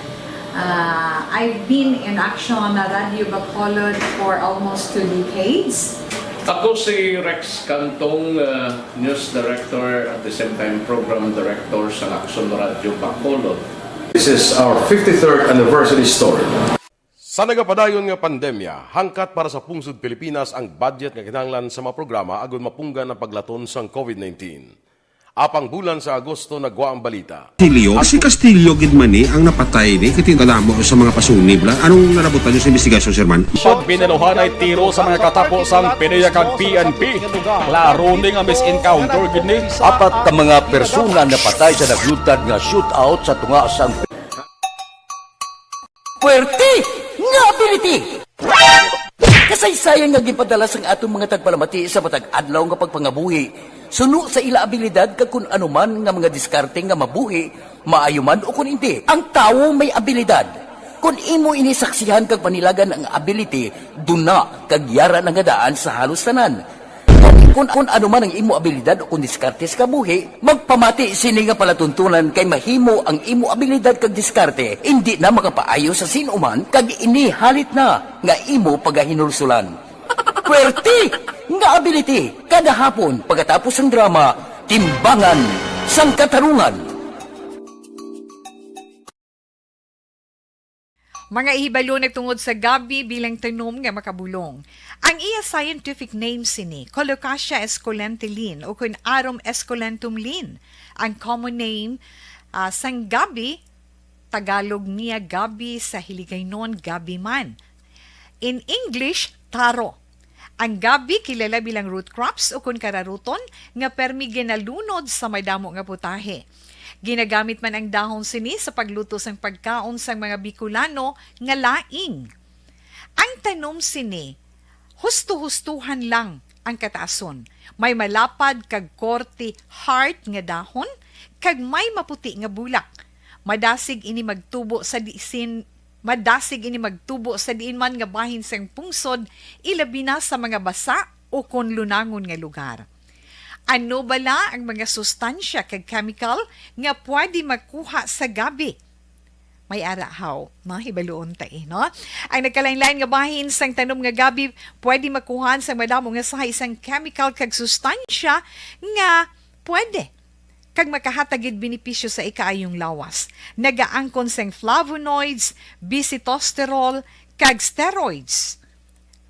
I've been in Action Radio Bacolod for almost 2 decades. Ako si Rex Cantong, News Director at the same time Program Director sa Action Radio Bacolod. This is our 53rd anniversary story. Sa nagapadayon nga pandemya, hangkat para sa pungsod Pilipinas ang budget nga kinahanglan sa mga programa agud mapunggan ang paglaton sang COVID-19. Apang bulan sa Agosto nagwa ang balita. Si Castillo gid man ni ang napatay ni katingkadamo sa mga pasunib la. Anong narabutan niyo sa investigasyon, Sir Man? Siyod biniluhan ay tiro sa mga katapusang PNP kag PNP. Klaro ni nga misencounter gid ni. Apat ka mga persona na patay sa naglutad nga shootout sa tunga sang Puerte nga ability. Kasaysayan nga gipadala sang atong mga tagpalamati sa matag adlaw nga pagpangabuhi. Suno sa ila abilidad kag kun anuman nga mga diskarte nga mabuhi, maayo man o kun hindi. Ang tawo may abilidad. Kung imo inisaksihan kag panilagan ang ability, duna kag yara nga daan sa halos tanan. Kung anuman ang imo abilidad o kun diskarte sa kabuhi, magpamati sini nga palatuntunan kay mahimo ang imo abilidad kag diskarte, hindi na makapaayo sa sinuman kag ini halit na nga imo pagahinulsulan. Puwerte nga ability kada hapon pagkatapos ng drama Timbangan sang Katarungan. Mga ihibalo nagtungod sa gabi bilang tanom nga makabulong. Ang iya scientific name sini, Colocasia esculentilin o kun Arum esculentum lin. Ang common name sang gabi, Tagalog niya gabi, sa Hiligaynon gabi man. In English, taro. Ang gabi kilala bilang root crops o kun kararuton nga permi ginalunod sa may damo nga putahe. Ginagamit man ang dahon sini sa pagluto sang pagkaon sang mga Bicolano nga laing. Ang tanom sini, husto-hustuhan lang ang kataason. May malapad kag korte heart nga dahon kag may maputi nga bulak. Madasig ini magtubo sa diin man nga bahin sang pungsod, ilabi na sa mga basa o kon lunangon nga lugar. Ano bala ang mga sustansya kag chemical nga pwede makuha sa gabi? May arahaw, hibaluon tayo, no? Ang nagkalain-lain nga bahin sang tanom nga gabi, pwede makuha sa madamo nga sa isang chemical kag sustansya nga pwede kag makahatagid benepisyo sa ikaayong lawas. Nagaangkon sang flavonoids, bisitosterol, kag steroids.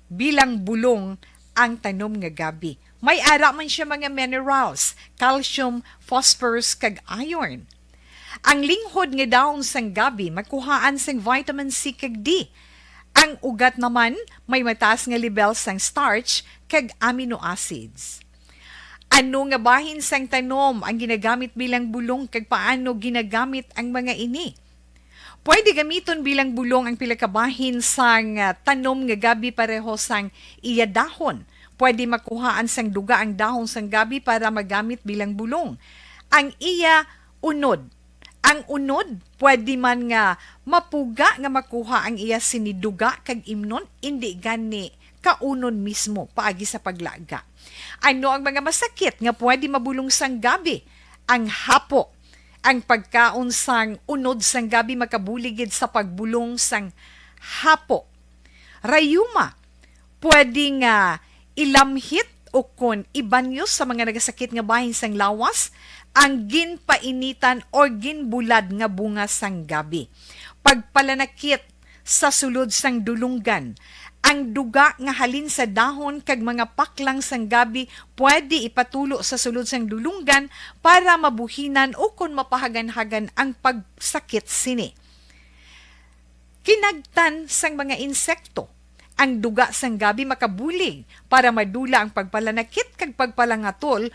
Bilang bulong ang tanom nga gabi. May ara man siya mga minerals, calcium, phosphorus, kag iron. Ang linghod nga dahon sang gabi, makuhaan sang vitamin C kag D. Ang ugat naman, may mataas nga level sang starch kag amino acids. Ano nga bahin sang tanom ang ginagamit bilang bulong kag paano ginagamit ang mga ini? Pwede gamiton bilang bulong ang pila ka bahin sang tanom nga gabi pareho sang iya dahon. Pwede makuhaan sang duga ang dahon sang gabi para magamit bilang bulong. Ang iya unod. Ang unod, pwede man nga mapuga nga makuha ang iya siniduga kag imnon, hindi gani kaunon mismo paagi sa paglaga. Ano ang mga masakit nga pwede mabulong sang gabi? Ang hapo. Ang pagkaon sang unod sang gabi makabuligid sa pagbulong sang hapo. Rayuma. Pwede nga ilamhit o kon ibanyo sa mga nagasakit nga bahin sang lawas ang ginpainitan o ginbulad nga bunga sang gabi. Pagpalanakit sa sulod sang dulunggan. Ang duga nga halin sa dahon kag mga paklang sang gabi pwede ipatulo sa sulod sang dulunggan para mabuhinan o kung mapahagan-hagan ang pagsakit sini. Kinagtan sang mga insekto. Ang duga sang gabi makabulig para madula ang pagpalanakit kag pagpalangatol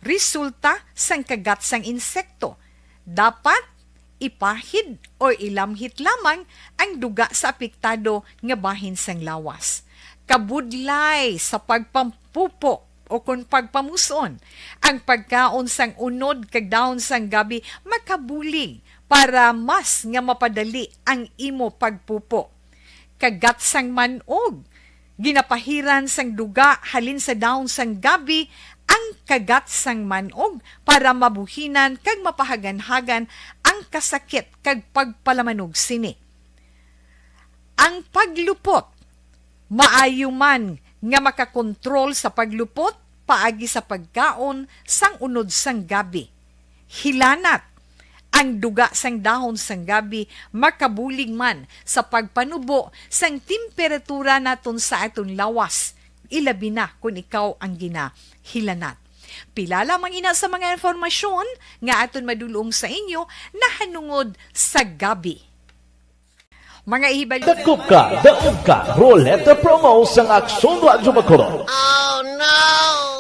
resulta sang kagat sang insekto. Dapat ipahid o ilamhit lamang ang duga sa apektado nga bahin sang lawas. Kabudlay sa pagpampupo o kung pagpamuson, ang pagkaon sang unod kag daon sang gabi makabulig para mas nga mapadali ang imo pagpupo. Kagat sang manog, ginapahiran sang duga halin sa daon sang gabi ang kagat sang manog para mabuhinan kag mapahagan-hagan ang kasakit kag pagpalamanog sini. Ang paglupot, maayo man nga makakontrol sa paglupot paagi sa pagkaon sang unod sang gabi. Hilanat, ang duga sang dahon sang gabi makabulig man sa pagpanubo sang temperatura naton sa aton lawas. Ilabi na kung ikaw ang ginahilanat. Pila lamang ina sa mga informasyon nga aton madulong sa inyo na hanungod sa gabi. Mga ihibal... Dakop ka, daog ka, Roleta Promo sang Aksyon Radyo Bacolod.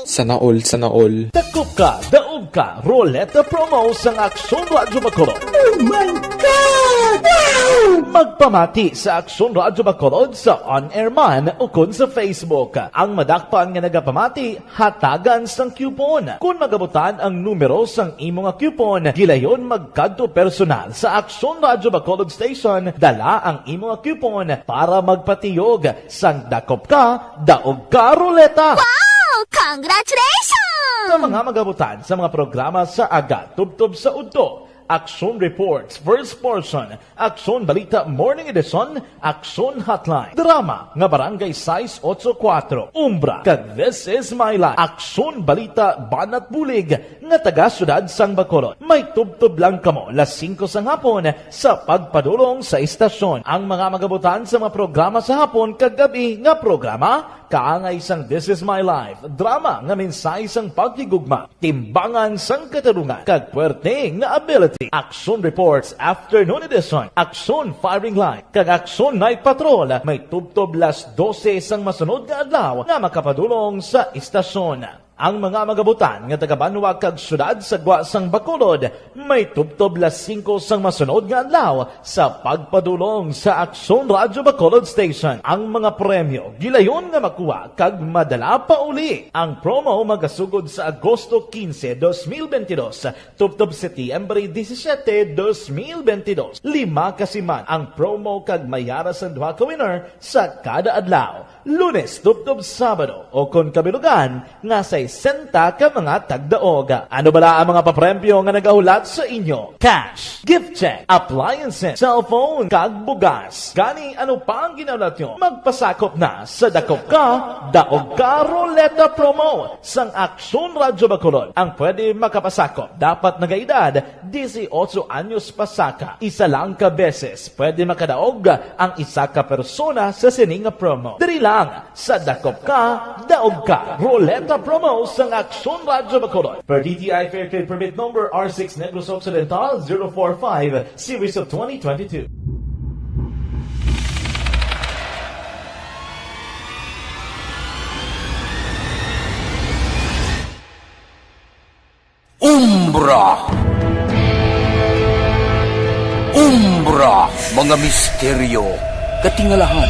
Sana all. Dakop ka, daog ka, Roleta Promo sang Aksyon Radyo Bacolod. Oh my God! Wow! Magpamati sa Aksyon Radyo Bacolod sa on-air man o kun sa Facebook. Ang madakpan nga nagapamati, hatagan sang coupon. Kung magabutan ang numero sang imo nga coupon, gilayon magkadto personal sa Aksyon Radyo Bacolod Station, dala ang imo nga coupon para magpatiyog sang dakop ka, daog ka, Roleta. Wow! Congratulations! Sa mga magabutan sa mga programa sa Aga Tubtob sa Udto, Aksyon Reports, First Portion, Aksyon Balita Morning Edition, Aksyon Hotline, Drama nga Barangay 684, Umbra, kag This Is My Life, Aksyon Balita Banat Bulig nga taga Syudad sang Bacolod. May tubtob lang kamo las 5 sang hapon sa pagpadulong sa istasyon. Ang mga magabutan sa mga programa sa hapon kag gabi nga programa kaangay sang This Is My Life, drama nga mensahe sang pagtigugma, timbangan sang katarungan, kag puwerte nga ability. Aksyon Reports Afternoon Edition, Aksyon Firing Line, kag Aksyon Night Patrol, may tubtob las 12 sang masunod nga adlaw nga makapadulong sa istasyon. Ang mga magabutan nga taga Banwa kag syudad sa Gwa sang Bacolod may tubtob las 5 sang masunod nga adlaw sa pagpadulong sa Aksyon Radyo Bacolod Station. Ang mga premyo gilayon nga makuha kag madala pa uli. Ang promo magasugod sa Agosto 15, 2022 tubtob Setyembre 17, 2022. 5 kasiman ang promo kag mayara sa duha ka winner sa kada adlaw. Lunes tubtob Sabado o kon kabilugan nga sa 60 ka mga tagdaog. Ano bala ang mga papremyo nga nagahulat sa inyo? Cash, gift check, appliances, cellphone, kag bugas. Gani ano pa ang ginaulat nyo? Magpasakop na sa Dakop Ka, Daog Ka Roleta Promo sang Aksyon Radyo Bacolod. Ang pwede makapasakop dapat nagaedad 18 anyos pasaka. Isa lang ka beses pwede makadaog ang isa ka persona sa sining promo. Diri lang sa Dakop Ka, Daog Ka Roleta Promo sang Aksyon Radyo Bacolod. Per DTI Fair Trade Permit Number R6 Negros Occidental 045 Series of 2022. Umbra, mga misteryo, katingalahan,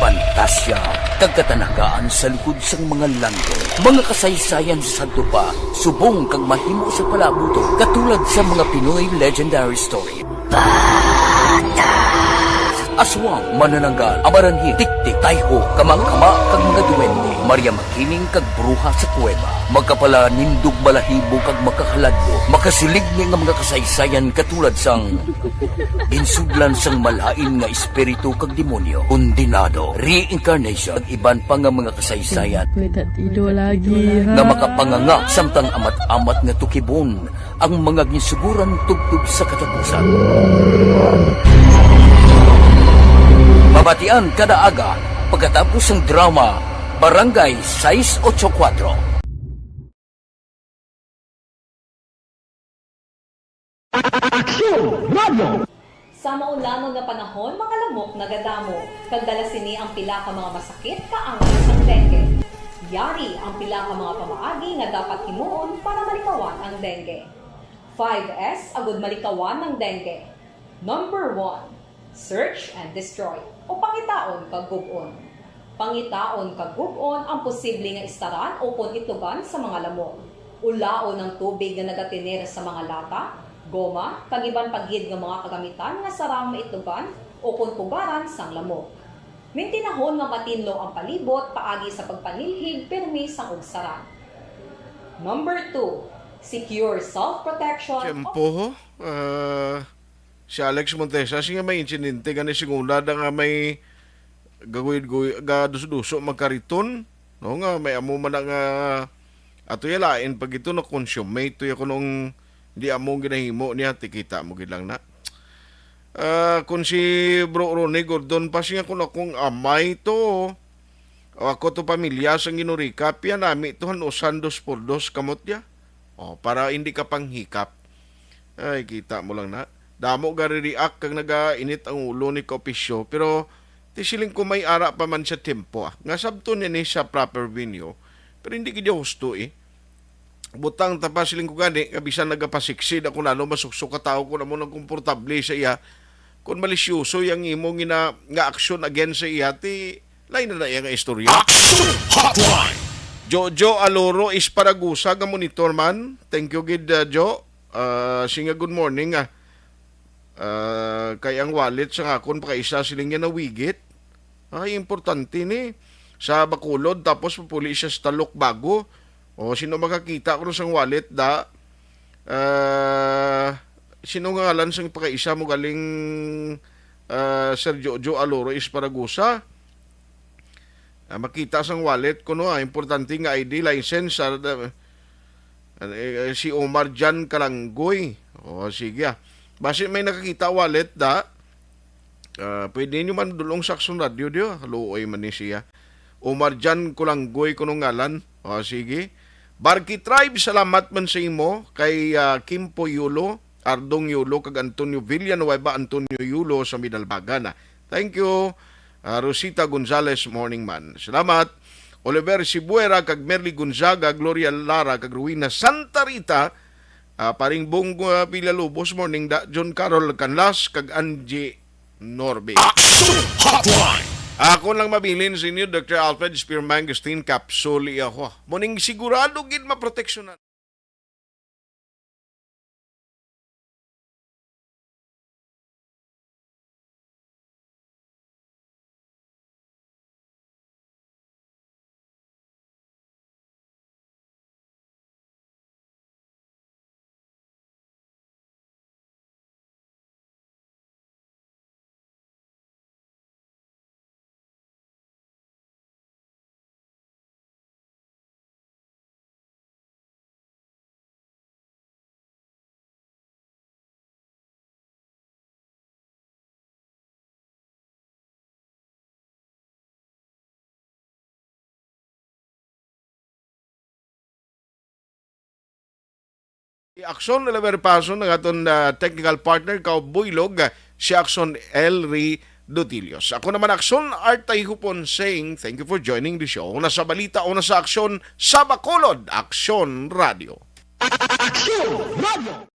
pantasya, kagkatanagaan sa likod sang mga langko, mga kasaysayan sa dupa, subong kag mahimo sa palabuto, katulad sa mga Pinoy legendary story. Aswang, manananggal, amaranhi, tiktik, tayho, kamang-kama, kag mga duwende, Maria Makining kag bruha sa kuweba, magkapala nindog balahibo kag makahaladlo, makasilig nga mga kasaysayan katulad sang ginsudlan sang malain nga espiritu kag demonyo, kondinado, reincarnation, kag iban pa nga mga kasaysayan nga makapanganga samtang amat-amat nga tukibon ang mga ginsuguran tugtog sa katapusan. Mabatian kada aga pagkatapos ng drama Barangay 684. Sa maulanod nga panahon, mga lamok nagadamo. Kagdala sini ang pila ka mga masakit kaangay sang dengue. Yari ang pila ka mga pamaagi nga dapat himuon para malikawan ang dengue. 5S agud malikawan ng dengue. Number 1, search and destroy o pangitaon kag gub-on. Pangitaon kag gub-on ang posible nga istaran o kon itugan sa mga lamok. Ulaon ng tubig nga nagatinir sa mga lata, goma, kagiban paggid nga mga kagamitan nga sarang maitugan o kon pugaran sang lamok. Mintinahon nga matinlo ang palibot paagi sa pagpanilhig permi sang ugsaran. Number 2, secure self-protection. Siyempo, si Alex Montesa, siya may insidente nga ni Singuna nga may gagawid duso magkariton, no nga may amo man nga ato yalain pag ito na consume ito ko nung di amo ginahimo niya tikita mo gid lang na. Kung si Bro Ronnie Gordon pa siya kung akong amay to o ako to pamilya sa ginurika piya nami to hanusan 2x2 kamot ya. Para hindi ka panghikap. Ay, kita mo lang na. Damo gari-react kag nagainit ang ulo ni Kopisyo. Pero, tisiling ko may ara pa man sa tempo. Nga sabto niya ni sa proper venue. Pero hindi kaya husto Butang tapos siling ko gani, kabisan nagapasiksid ako na, masuksok ka tao ko na mo nang komportable sa iya. Kung malisyoso yung imong nga aksyon against sa iya, lain na iya nga istorya. Action Hotline! Jojo Aloro is Paragusa, ga monitor man. Thank you, gid Jo. Singa good morning. Kay ang wallet sa akon pa isa siling yan nawigit. Ay, importante ni. Sa Bacolod, tapos papuli siya sa Talok Bago. O, sino makakita ko sa wallet da? Sino nga ngalan sa pakaisa mo galing Sir Jojo Aloro is Paragusa? Makita sang wallet ko importante nga ID license si Omar Jan Kalanggoy. Sige. Basi may nakakita wallet da. Pwede nyo man dulong sa Action Radio dio. Haluoy man ni siya. Omar Jan Kalanggoy kuno ngalan. Sige. Barki Tribe, salamat man sa imo kay Kimpo Yulo, Ardong Yulo kag Antonio Villanueva, Antonio Yulo sa Midalbagan. Thank you. Rosita Gonzales, morning man. Salamat. Oliver Sibuera, kag Merly Gonzaga, Gloria Lara, kag Ruina Santa Rita, paring Bong Pilalubos, morning da, John Carol Canlas, kag Angie Norbe. Action Hotline! Ako lang mabilin sa inyo, Dr. Alfred Spearmangustin, kapsuli ako. Morning sigurado gid maproteksyonan. Action na laberpaso ng aton technical partner Kaubuylog, si Action Elry Dutilios. Ako naman Action Art Hupon saying thank you for joining the show. Una sa balita, una sa Action sa Bacolod, Action Radio. Action Radio!